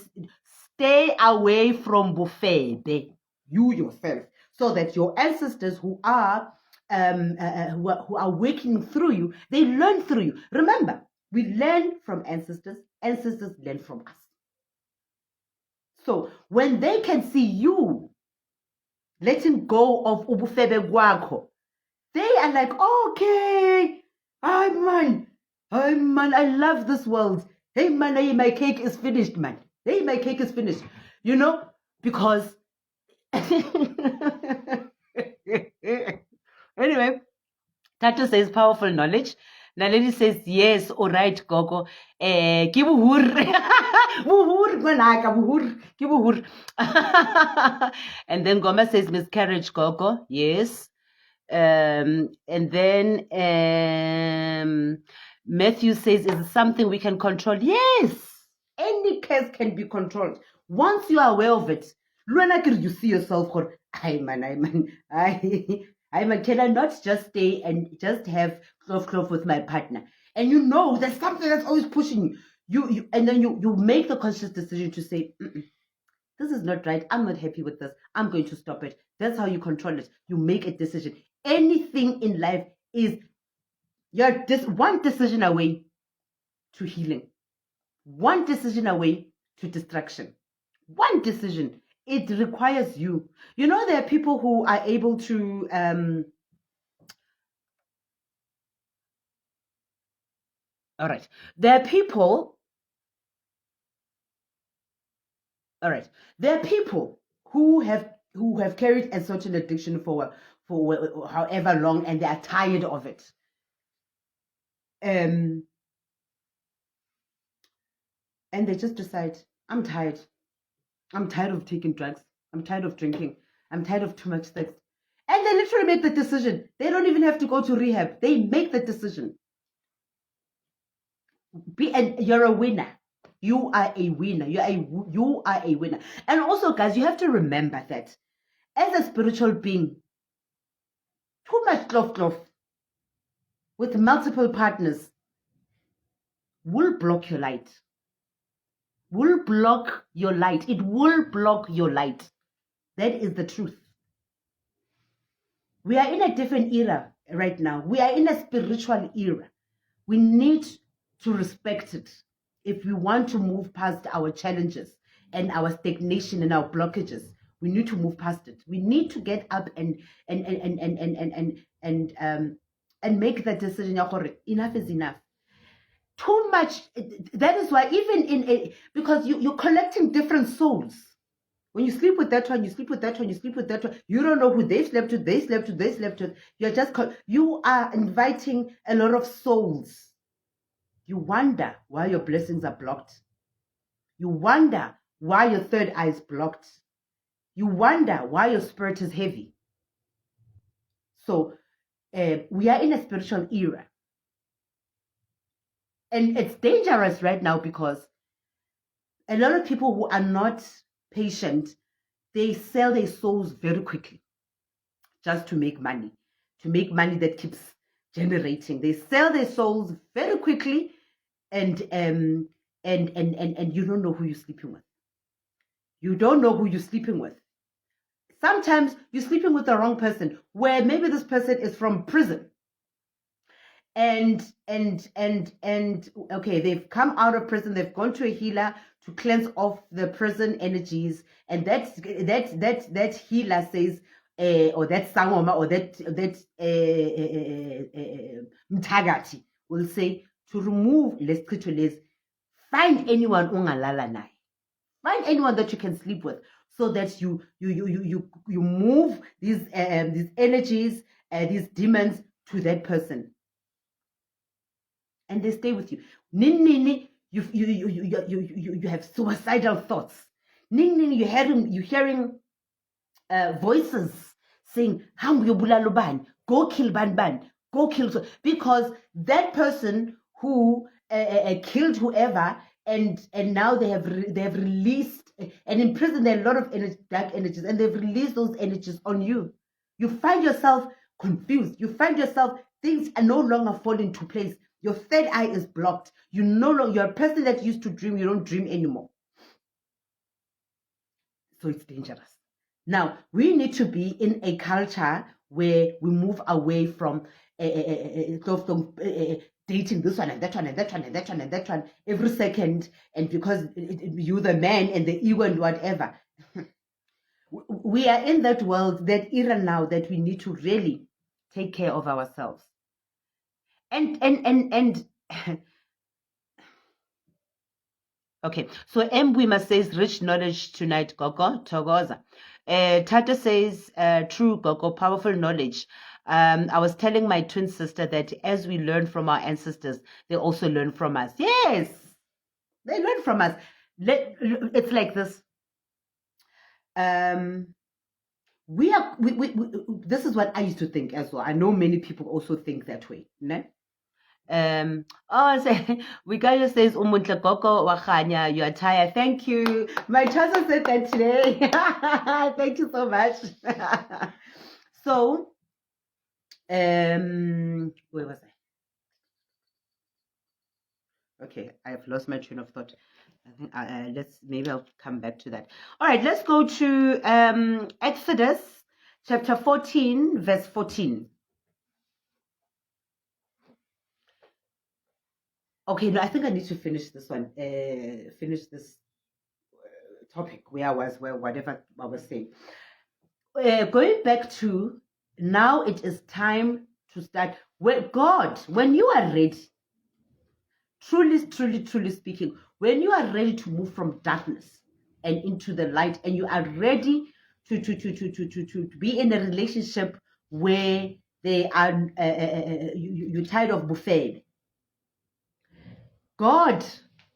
stay away from bufebe, you yourself, so that your ancestors who are working through you, they learn through you. Remember, we learn from ancestors learn from us. So when they can see you letting go of ubufebe gwakho, they are like, okay, hey man, I love this world. Hey man, hey, my cake is finished, man. Hey, my cake is finished. You know, because anyway, Tato says powerful knowledge. Naledi says, yes, all right, Gogo. And then Goma says miscarriage, Gogo. Yes. And then Matthew says, is it something we can control? Yes. Any case can be controlled. Once you are aware of it, you see yourself, can I not just stay and just have clove with my partner? And you know there's something that's always pushing you. And then you make the conscious decision to say, this is not right. I'm not happy with this. I'm going to stop it. That's how you control it. You make a decision. Anything in life is you're just one decision away to healing, one decision away to destruction. One decision. It requires you. There are people who are able to all right. There are people who have carried a certain addiction for however long, and they are tired of it. And they just decide, I'm tired. I'm tired of taking drugs. I'm tired of drinking. I'm tired of too much sex. And they literally make the decision. They don't even have to go to rehab. They make the decision. And you're a winner. You are a winner. You are a winner. And also, guys, you have to remember that as a spiritual being, too much cloth with multiple partners will block your light. Will block your light. It will block your light. That is the truth. We are in a different era right now. We are in a spiritual era. We need to respect it if we want to move past our challenges and our stagnation and our blockages. We need to move past it. We need to get up and make that decision. Enough is enough. Too much. That is why even because you're collecting different souls. When you sleep with that one, you sleep with that one, you sleep with that one. You don't know who they slept with. They slept with. They slept with. You are inviting a lot of souls. You wonder why your blessings are blocked. You wonder why your third eye is blocked. You wonder why your spirit is heavy. So we are in a spiritual era. And it's dangerous right now because a lot of people who are not patient, they sell their souls very quickly just to make money that keeps generating. They sell their souls very quickly, and you don't know who you're sleeping with. You don't know who you're sleeping with. Sometimes you're sleeping with the wrong person, where maybe this person is from prison. And okay, they've come out of prison, they've gone to a healer to cleanse off the prison energies, and that healer says, or that sangoma, or that mtagati will say, to remove les find anyone ungalala naye, find anyone that you can sleep with, so that you move these energies, these demons to that person, and they stay with you. Nini, you have suicidal thoughts. Nini, you're hearing voices saying, go kill ban, go kill, because that person who killed whoever, and now they have released, and in prison there are a lot of dark energies, and they've released those energies on you. You find yourself confused. You find yourself, things are no longer falling into place. Your third eye is blocked. You're a person that used to dream, you don't dream anymore. So it's dangerous. Now, we need to be in a culture where we move away from dating this one and that one and that one and that one and that one every second, and because you're the man and the ego and whatever. We are in that world, that era now, that we need to really take care of ourselves. And okay, so Mbwima says, rich knowledge tonight, Gogo, Togoza. Tata says, true, Gogo, powerful knowledge. I was telling my twin sister that as we learn from our ancestors, they also learn from us. Yes, they learn from us. It's like this. This is what I used to think as well. I know many people also think that way. Ne? Wikayo says, Umuntle Koko Wakanya, you are tired. Thank you. My child said that today. Thank you so much. So, where was I? Okay, I have lost my train of thought. I think maybe I'll come back to that. All right, let's go to Exodus chapter 14, verse 14. Okay, no, I think I need to finish this one. Finish this topic where whatever I was saying. Going back to now, it is time to start. When you are ready, truly speaking, when you are ready to move from darkness and into the light, and you are ready to be in a relationship where they are you're tired of buffet. God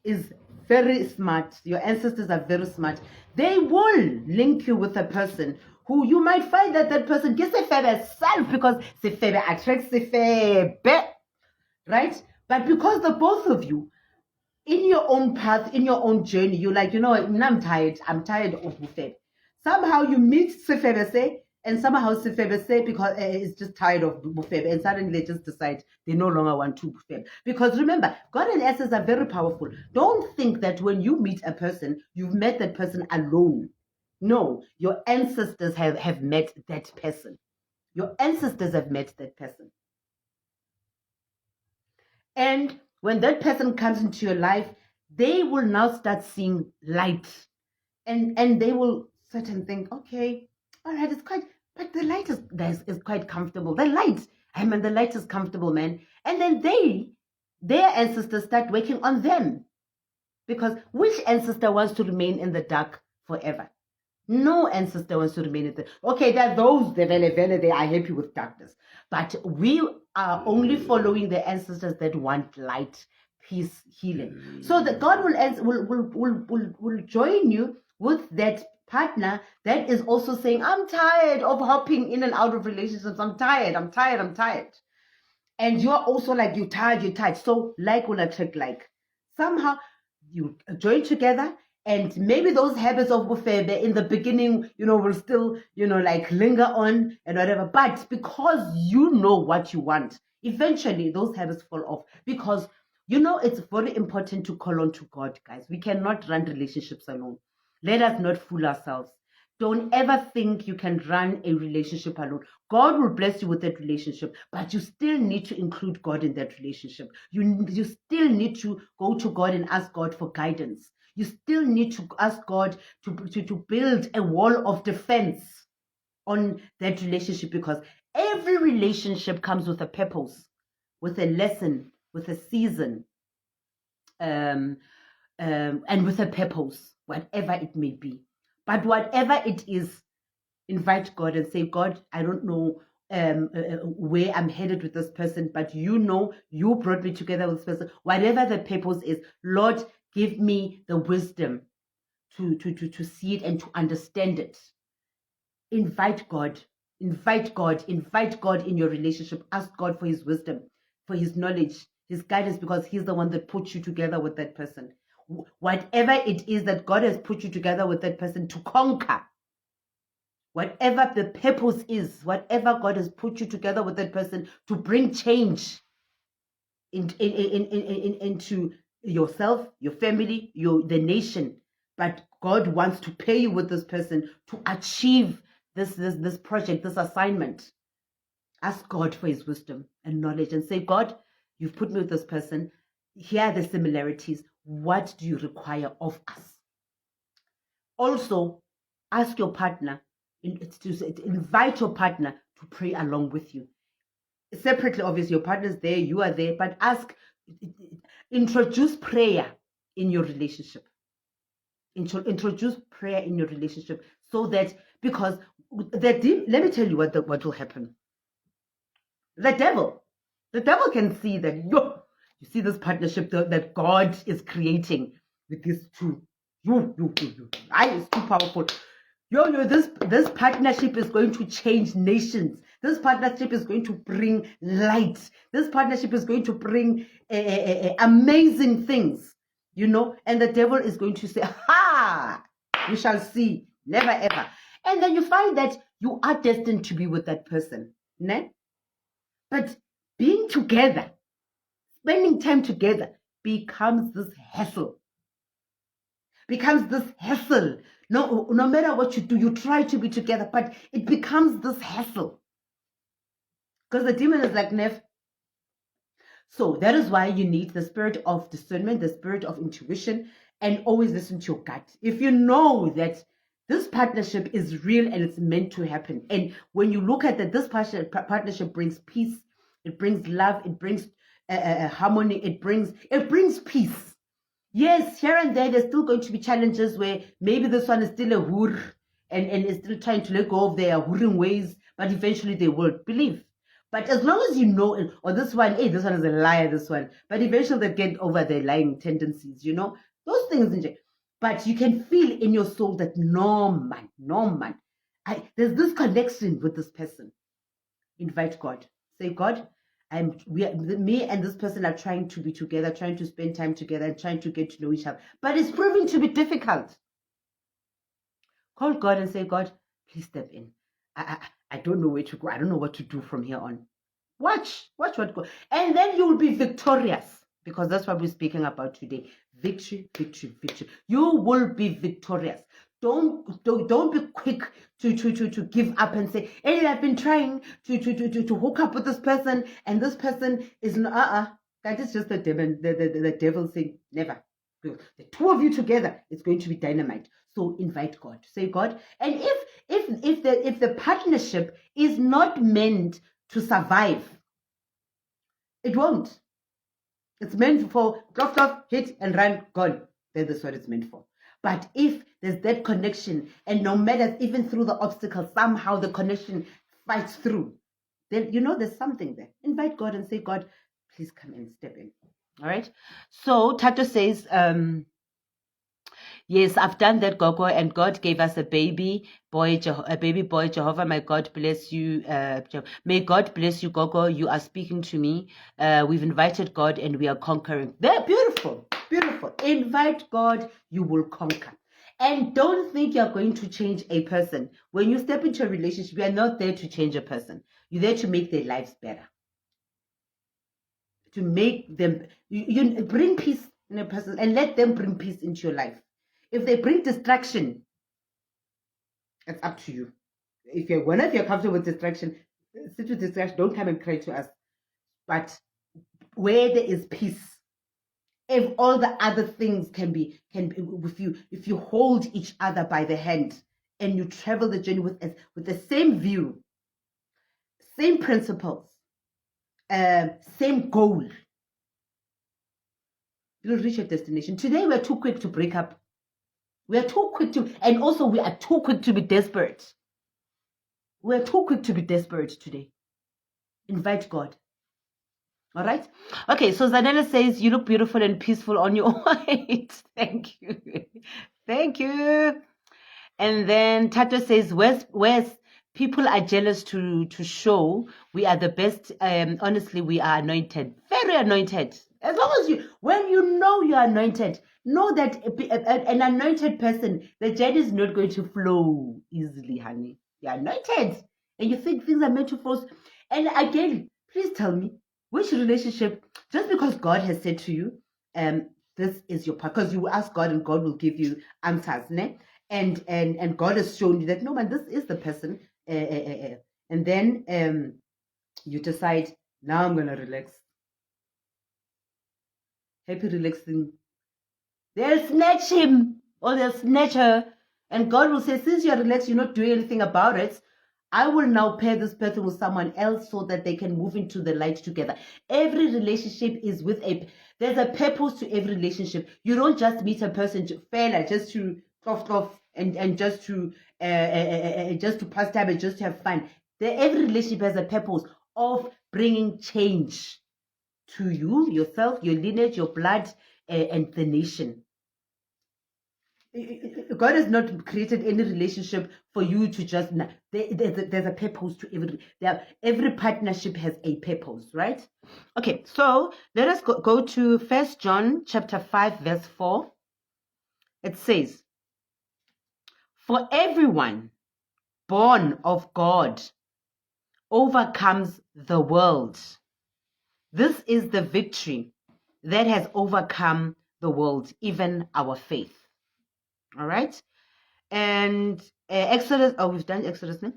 is very smart. Your ancestors are very smart. They will link you with a person who you might find that person gets a favor self, because the favor attracts the favor, right? But because the both of you, in your own path, in your own journey, you're like, I'm tired of buffet. Somehow you meet Sefebese, and somehow Sefebese, because it's just tired of buffet, and suddenly they just decide they no longer want to buffet. Because remember, God and essence are very powerful. Don't think that when you meet a person, you've met that person alone. No, your ancestors have met that person. Your ancestors have met that person. And when that person comes into your life, they will now start seeing light, and they will sit and think, okay, all right, but the light is quite comfortable. The light is comfortable, man. And then their ancestors start working on them, because which ancestor wants to remain in the dark forever? No ancestor wants to remain in the. Okay, there are those they are happy with darkness, but we are only following the ancestors that want light, peace, healing. So that God will join you with that partner that is also saying, I'm tired of hopping in and out of relationships. I'm tired. And you're also like, you're tired. So like will attract like. Somehow you join together, and maybe those habits of buffet in the beginning, will still, like linger on and whatever. But because you know what you want, eventually those habits fall off, because it's very important to call on to God, guys. We cannot run relationships alone. Let us not fool ourselves. Don't ever think you can run a relationship alone. God will bless you with that relationship, but you still need to include God in that relationship. You still need to go to God and ask God for guidance. You still need to ask God to build a wall of defense on that relationship, because every relationship comes with a purpose, with a lesson, with a season, and with a purpose, whatever it may be. But whatever it is, invite God and say, God, I don't know where I'm headed with this person, but you brought me together with this person. Whatever the purpose is, Lord, give me the wisdom to see it and to understand it. Invite God in your relationship. Ask God for his wisdom, for his knowledge, his guidance, because he's the one that puts you together with that person. Whatever it is that God has put you together with that person to conquer, whatever the purpose is, whatever God has put you together with that person to bring change into yourself, your family, the nation. But God wants to pay you with this person to achieve this project, this assignment. Ask God for his wisdom and knowledge, and say, God, you've put me with this person. Here are the similarities. What do you require of us? Also, ask your partner, invite your partner to pray along with you. Separately, obviously, your partner's there, you are there, but introduce prayer in your relationship. Introduce prayer in your relationship, so that, because let me tell you what will happen. The devil can see that, you see this partnership that God is creating with these two. It's too powerful. This partnership is going to change nations. This partnership is going to bring light. This partnership is going to bring amazing things, and the devil is going to say, ha, we shall see, never ever. And then you find that you are destined to be with that person, ne? But being together, spending time together, becomes this hassle. No matter what you do, you try to be together, but it becomes this hassle. Because the demon is like, Nev. So that is why you need the spirit of discernment, the spirit of intuition, and always listen to your gut. If you know that this partnership is real and it's meant to happen, and when you look at that, this partnership brings peace, it brings love, it brings harmony, it brings peace. Yes, here and there's still going to be challenges where maybe this one is still a hoor and is still trying to let go of their hooring ways, but eventually they will believe. But as long as you know, or this one, hey, this one is a liar, this one, but eventually they get over their lying tendencies, those things. But you can feel in your soul that no man, there's this connection with this person. Invite God. Say, God, me and this person are trying to be together, trying to spend time together, and trying to get to know each other. But it's proving to be difficult. Call God and say, God, please step in. I don't know where to go. I don't know what to do from here on. Watch what go. And then you will be victorious, because that's what we're speaking about today. Victory. You will be victorious. Don't be quick to give up and say, hey, I've been trying to hook up with this person, and this person is that is just the devil saying never. The two of you together, it's going to be dynamite. So invite God. Say, God, and if the partnership is not meant to survive, it won't. It's meant for drop, hit and run, gone. That is what it's meant for. But if there's that connection, and no matter, even through the obstacles, somehow the connection fights through, then there's something there. Invite God and say, God, please come and step in. All right. So Tato says, yes, I've done that, Gogo, and God gave us a baby boy. Jehovah, may God bless you. May God bless you, Gogo. You are speaking to me. We've invited God, and we are conquering. They're beautiful. Invite God, you will conquer. And don't think you're going to change a person. When you step into a relationship, you are not there to change a person. You're there to make their lives better. To make them, you bring peace in a person, and let them bring peace into your life. If they bring distraction, it's up to you. Whenever you're comfortable with distraction, sit with distraction. Don't come and cry to us. But where there is peace, if all the other things can be if you hold each other by the hand and you travel the journey with the same view, same principles, same goal, you'll reach your destination. Today we're too quick to break up. We are too quick and also we are too quick to be desperate. We're too quick to be desperate today. Invite God. All right. Okay. So Zanella says, you look beautiful and peaceful on your white. Thank you. Thank you. And then Tato says, where's people are jealous to show we are the best. Honestly, we are anointed. Very anointed. As long as when you know you are anointed, know that an anointed person, the journey is not going to flow easily, honey. You're anointed. And you think things are meant to flow. And again, please tell me, which relationship, just because God has said to you, this is your part, because you will ask God and God will give you answers, ne? And God has shown you that, no man, this is the person. And then you decide, now I'm going to relax. Happy relaxing. They'll snatch him or they'll snatch her. And God will say, since you're relaxed, you're not doing anything about it, I will now pair this person with someone else so that they can move into the light together. Every relationship is there's a purpose to every relationship. You don't just meet a person just to off and just to pass time and just to have fun. Every relationship has a purpose of bringing change to you, yourself, your lineage, your blood, and the nation. God has not created any relationship for you to just. There's a purpose to every partnership has a purpose, right? Okay, so let us go to 1 John chapter 5 verse 4. It says, "For everyone born of God overcomes the world. This is the victory that has overcome the world, even our faith. All right. And Exodus, we've done Exodus now.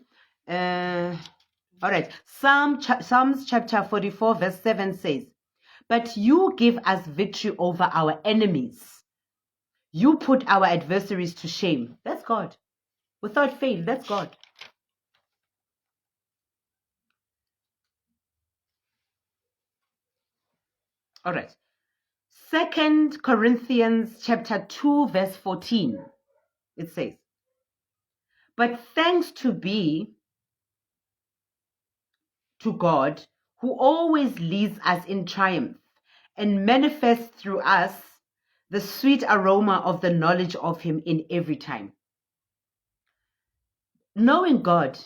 All right. Psalms chapter 44, verse 7 says, "But you give us victory over our enemies. You put our adversaries to shame." That's God. Without faith, that's God. All right. 2 Corinthians chapter 2, verse 14. It says, "But thanks be to God, who always leads us in triumph and manifests through us the sweet aroma of the knowledge of him in every time." Knowing God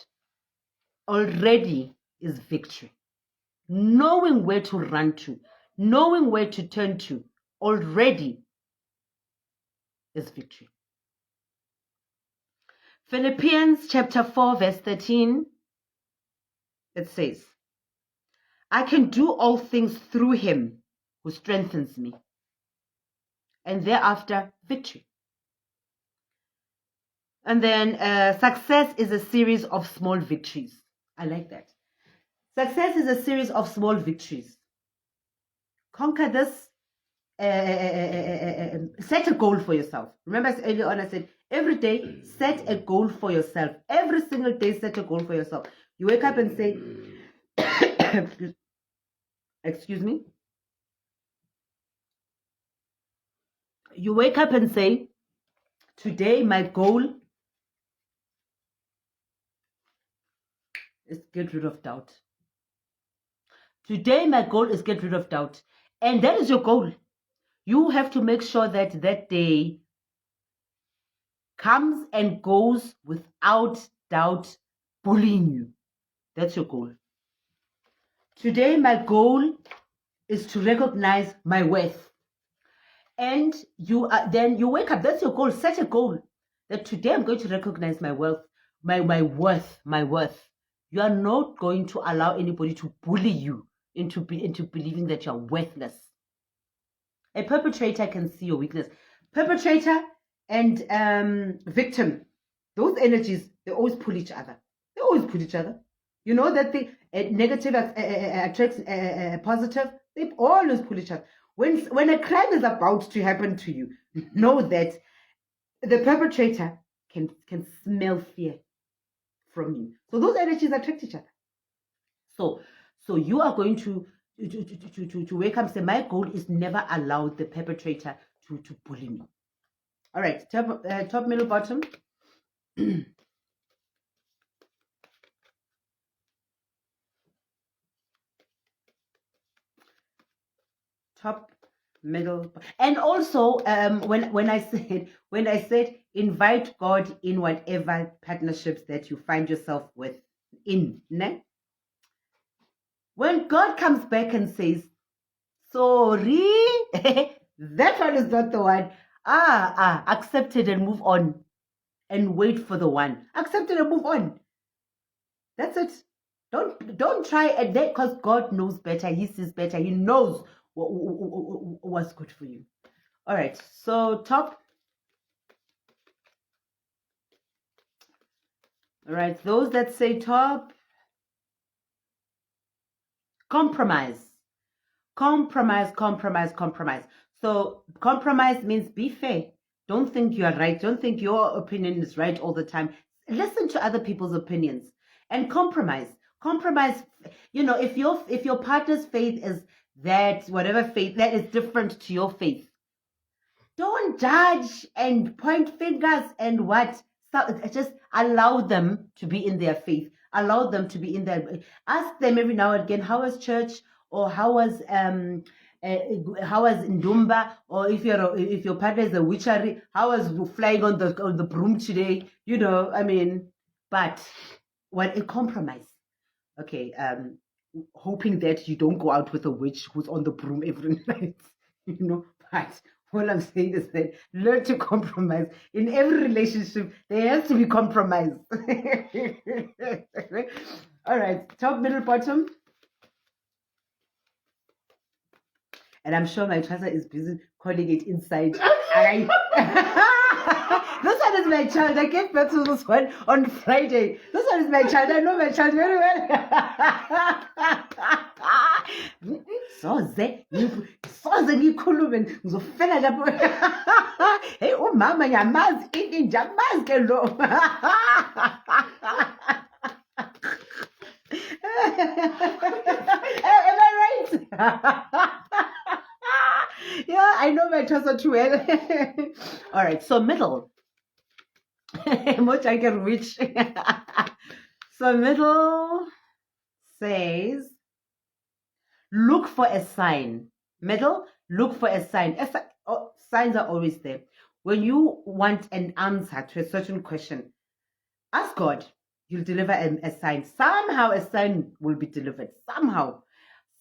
already is victory. Knowing where to run to, knowing where to turn to, already is victory. Philippians chapter 4, verse 13, it says, "I can do all things through him who strengthens me." And thereafter, victory. And then success is a series of small victories. I like that. Success is a series of small victories. Conquer this. Set a goal for yourself. Remember earlier on I said, every day, set a goal for yourself. Every single day, set a goal for yourself. You wake up and say, excuse me. You wake up and say, today my goal is get rid of doubt. Today my goal is get rid of doubt. And that is your goal. You have to make sure that that day comes and goes without doubt bullying you. That's your goal. Today my goal is to recognize my worth. And then you wake up, that's your goal. Set a goal that today I'm going to recognize my worth, my worth. You are not going to allow anybody to bully you into believing that you're worthless. A perpetrator can see your weakness. Perpetrator and victim, those energies, they always pull each other. They always pull each other. You know that the negative attracts positive. They always pull each other. When a crime is about to happen to you, know that the perpetrator can smell fear from you. So those energies attract each other. So you are going to wake up and say, my goal is never allow the perpetrator to bully me. All right, top, middle, bottom. Top, middle, and also when I said invite God in whatever partnerships that you find yourself with in, ne? When God comes back and says, sorry, that one is not the one. Accept it and move on, and wait for the one. Accept it and move on. That's it. Don't try and that, because God knows better. He sees better. He knows what's good for you. All right. So top. All right. Those that say top. Compromise. Compromise. So compromise means be fair. Don't think you are right. Don't think your opinion is right all the time. Listen to other people's opinions and compromise. Compromise. You know, if your partner's faith is that whatever faith that is different to your faith, don't judge and point fingers and what. So just allow them to be in their faith. Allow them to be in their. Ask them every now and again, how was church, or how was Ndumba, or if your partner is a witchery, how was flying on the broom today? You know, I mean, but what a compromise. Okay, hoping that you don't go out with a witch who's on the broom every night, you know, but all I'm saying is that learn to compromise. In every relationship, there has to be compromise. All right, top, middle, bottom. And I'm sure my Trasa is busy calling it inside. This one is my child. I gave birth to this one on Friday. This one is my child. I know my child very well. Soze ngikhulume ngizofela lapho. Hey umama ngiyamazi ngiyamazi ke lo. Am I right? Yeah, I know my Trasa too well. All right, so middle. Much I can reach. So middle says, look for a sign. Middle, look for a sign. Signs are always there. When you want an answer to a certain question, ask God. He'll deliver a sign. Somehow a sign will be delivered. Somehow.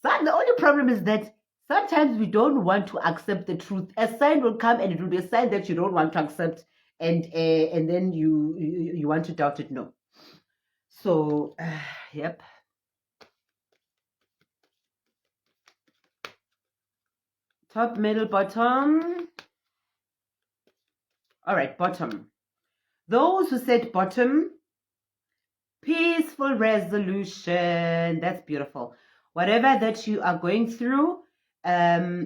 The only problem is that sometimes we don't want to accept the truth. A sign will come and it will be a sign that you don't want to accept, and then you want to doubt it. No. So, yep. Top, middle, bottom. All right, bottom. Those who said bottom, peaceful resolution. That's beautiful. Whatever that you are going through,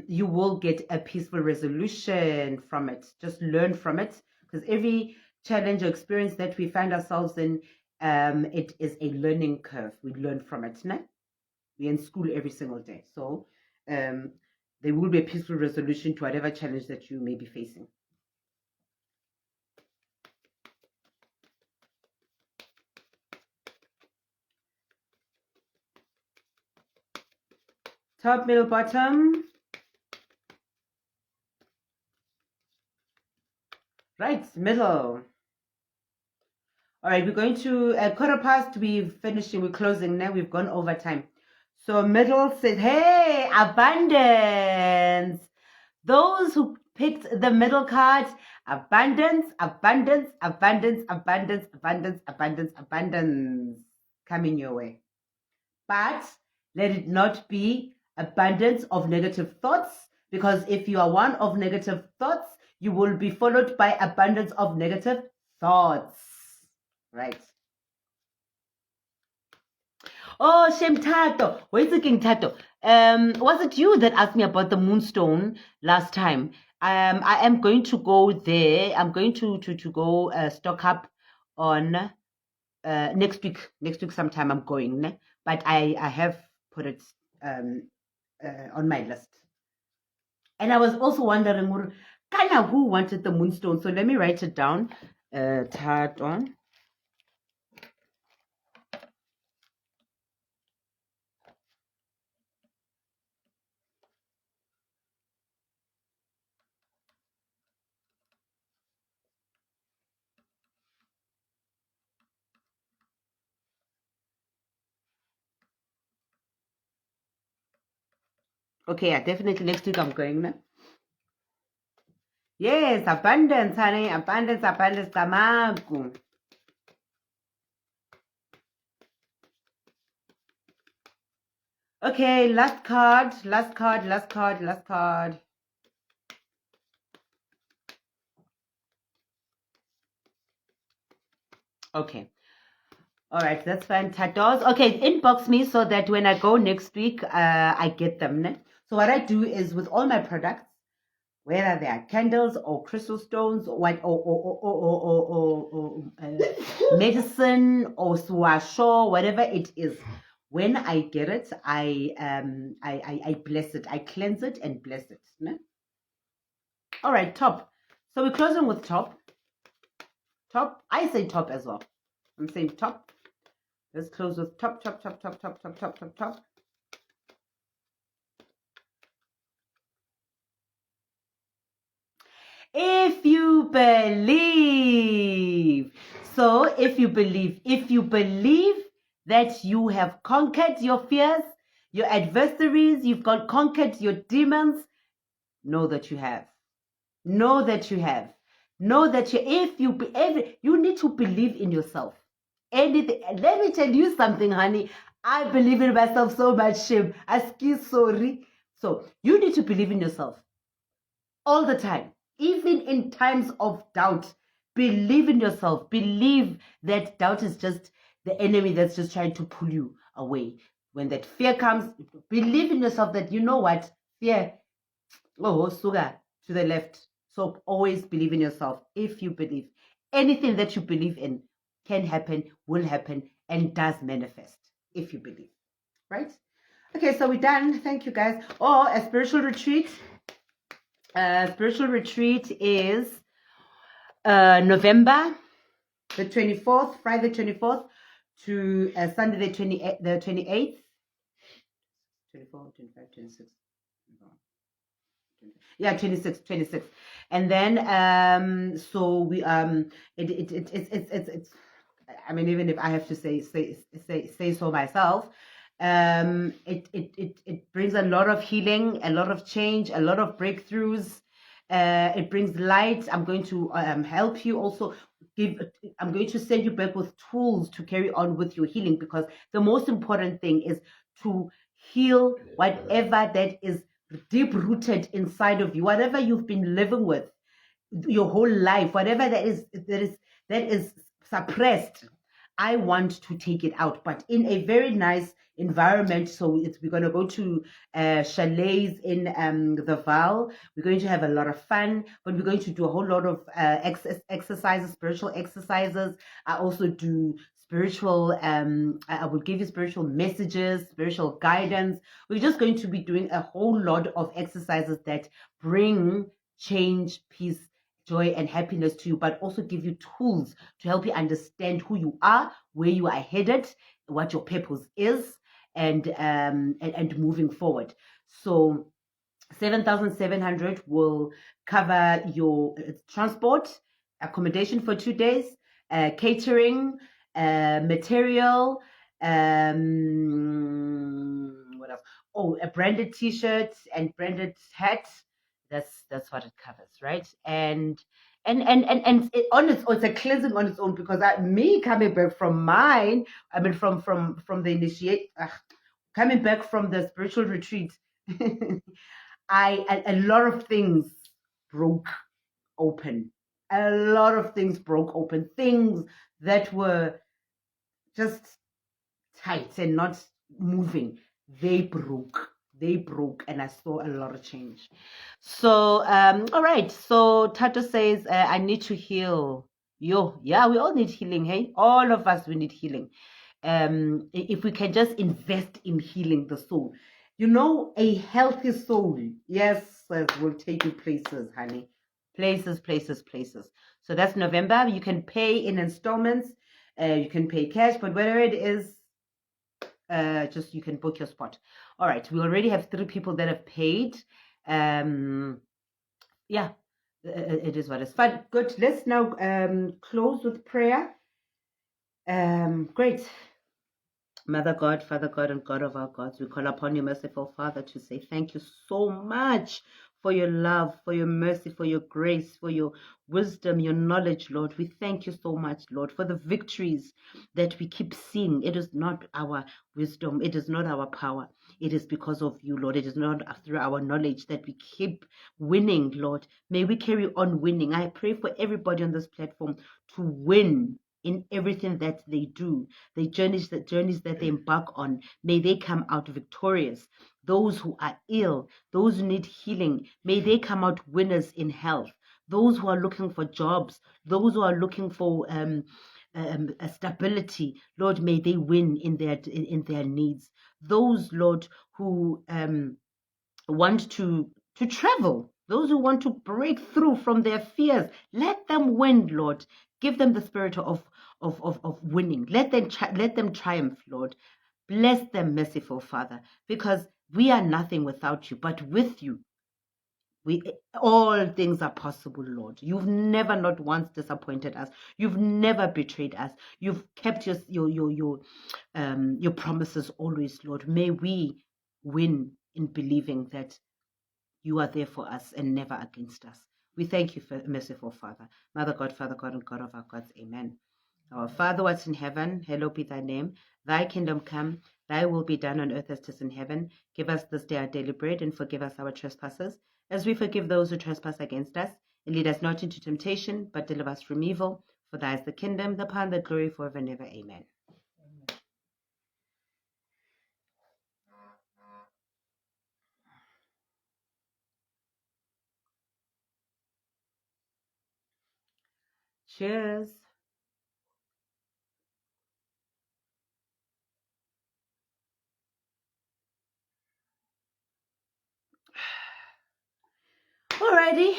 you will get a peaceful resolution from it. Just learn from it, because every challenge or experience that we find ourselves in, it is a learning curve. We learn from it. No? We're in school every single day. So there will be a peaceful resolution to whatever challenge that you may be facing. Top, middle, bottom. Right, middle. All right, we're going to 1:15. We've finishing. We're closing now. We've gone over time. So middle says, hey, abundance. Those who picked the middle card, abundance, abundance, abundance, abundance, abundance, abundance, abundance coming your way. But let it not be abundance of negative thoughts, because if you are one of negative thoughts, you will be followed by abundance of negative thoughts. Right. Oh, Shem Tato. Wait a second, Tato. Was it you that asked me about the moonstone last time? I am going to go there. I'm going to go stock up on next week. Next week sometime I'm going. But I have put it on my list. And I was also wondering, Kana, who wanted the moonstone? So let me write it down. Tato. Okay, yeah, definitely next week I'm going. Ne? Yes, abundance, honey. Abundance, abundance, kamaku. Okay, last card, last card, last card, last card. Okay. All right, that's fine. Tatos. Okay, inbox me so that when I go next week, I get them. Ne? So what I do is with all my products, whether they are candles or crystal stones or what, or medicine or swasho, whatever it is, when I get it, I bless it, I cleanse it and bless it. Ne? All right, top. So we're closing with top. Top. I say top as well. I'm saying top. Let's close with top, top, top, top, top, top, top, top, top. If you believe. So if you believe that you have conquered your fears, your adversaries, you've conquered your demons, know that you have. Know that you have. Know that you need to believe in yourself. Anything. Let me tell you something, honey. I believe in myself so much, Shame. Aski sorry So you need to believe in yourself all the time, even in times of doubt. Believe in yourself. Believe that doubt is just the enemy that's just trying to pull you away. When that fear comes, believe in yourself that you know what? Fear, oh, sugar to the left. So always believe in yourself. If you believe, anything that you believe in can happen, will happen, and does manifest if you believe. Right? Okay, so we're done. Thank you, guys. Oh, a spiritual retreat. Spiritual retreat is November the 24th, Friday the 24th to Sunday the 28th. 24, 25, 26. Yeah, 26. And then so we it's I mean, even if I have to say so myself, it brings a lot of healing, a lot of change, a lot of breakthroughs. It brings light. I'm going to help you also. I'm going to send you back with tools to carry on with your healing, because the most important thing is to heal whatever that is deep rooted inside of you, whatever you've been living with your whole life, whatever that is suppressed. I want to take it out, but in a very nice environment. So we're going to go to chalets in the Val. We're going to have a lot of fun, but we're going to do a whole lot of exercises, spiritual exercises. I also do spiritual, I will give you spiritual messages, spiritual guidance. We're just going to be doing a whole lot of exercises that bring change, peace, joy, and happiness to you, but also give you tools to help you understand who you are, where you are headed, what your purpose is, and moving forward. So 7,700 will cover your transport, accommodation for 2 days, catering, material, what else? Oh, a branded t-shirt and branded hat. That's what it covers, right? And it's a cleansing on its own, because me coming back from mine, I mean from the initiate, coming back from the spiritual retreat, a lot of things broke open. A lot of things broke open. Things that were just tight and not moving, they broke. And I saw a lot of change. So all right, so Tato says I need to heal. Yeah, we all need healing. Hey, all of us, we need healing. If we can just invest in healing the soul, a healthy soul, yes, will take you places, honey. Places. So that's November. You can pay in installments, you can pay cash, but whatever it is, just you can book your spot. All right, we already have 3 people that have paid. Yeah, it is what it's fun. Good. Let's now close with prayer. Great. Mother God, Father God, and God of our gods, we call upon you, merciful Father, to say thank you so much for your love, for your mercy, for your grace, for your wisdom, your knowledge, Lord. We thank you so much, Lord, for the victories that we keep seeing. It is not our wisdom. It is not our power. It is because of you, Lord. It is not through our knowledge that we keep winning, Lord. May we carry on winning. I pray for everybody on this platform to win in everything that they do, the journeys that they embark on. May they come out victorious. Those who are ill, those who need healing, may they come out winners in health. Those who are looking for jobs, those who are looking for a stability, Lord, may they win in their needs. Those, Lord, who want to travel, those who want to break through from their fears, let them win, Lord. Give them the spirit of winning. Let them triumph, Lord. Bless them, merciful Father, because we are nothing without you, but with you, all things are possible, Lord. You've never not once disappointed us. You've never betrayed us. You've kept your promises always, Lord. May we win in believing that you are there for us and never against us. We thank you, for merciful Father, Mother God, Father God, and God of our gods. Amen. Our Father who art in heaven, hallowed be thy name. Thy kingdom come, thy will be done on earth as it is in heaven. Give us this day our daily bread, and forgive us our trespasses, as we forgive those who trespass against us. And lead us not into temptation, but deliver us from evil. For thine is the kingdom, the power, and the glory forever and ever. Amen. Cheers. Alrighty.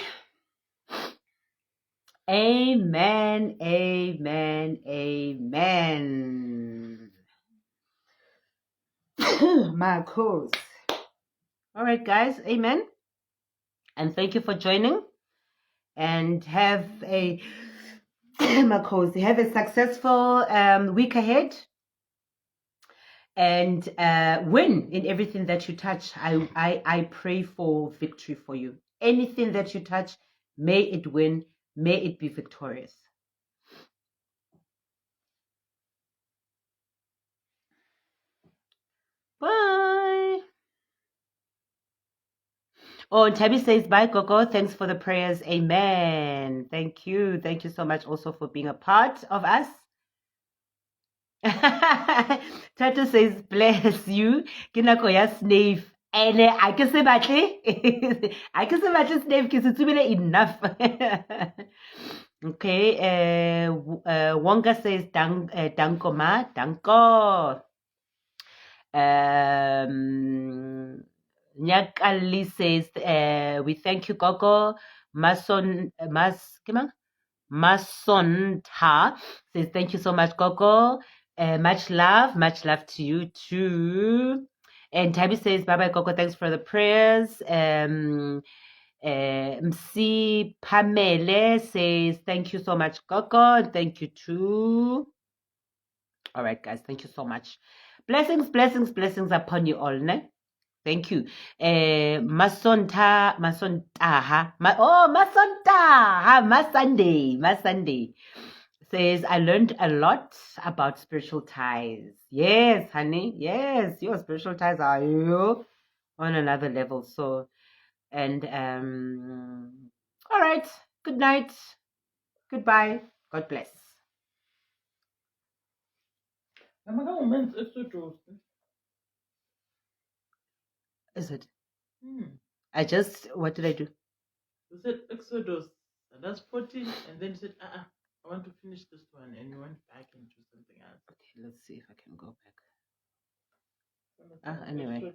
Amen, amen, amen. My cause. All right, guys. Amen. And thank you for joining. And have a Makosi, have a successful week ahead. And win in everything that you touch. I pray for victory for you. Anything that you touch, may it win. May it be victorious. Bye. Oh, and Tabby says, bye, Gogo. Thanks for the prayers. Amen. Thank you. Thank you so much also for being a part of us. Tato says, bless you. Kinako ya snave. And I can say batle. I can say batle snave because it's enough. Okay. Wonga says, danko ma. Danko. Nyakali says, we thank you, Gogo. Mason Ta says, thank you so much, Gogo. Much love to you too. And Tabby says, bye bye, Gogo. Thanks for the prayers. MC Pamele says, thank you so much, Gogo. Thank you too. All right, guys, thank you so much. Blessings upon you all, ne? Thank you. Masontaha. Masontaha says, I learned a lot about spiritual ties. Yes, honey. Yes, your spiritual ties are you on another level. So, and all right. Good night. Goodbye. God bless. Is it? What did I do? You said Exodus, and that's 14, and then you said, I want to finish this one, and you went back into something else. Okay, let's see if I can go back. Anyway.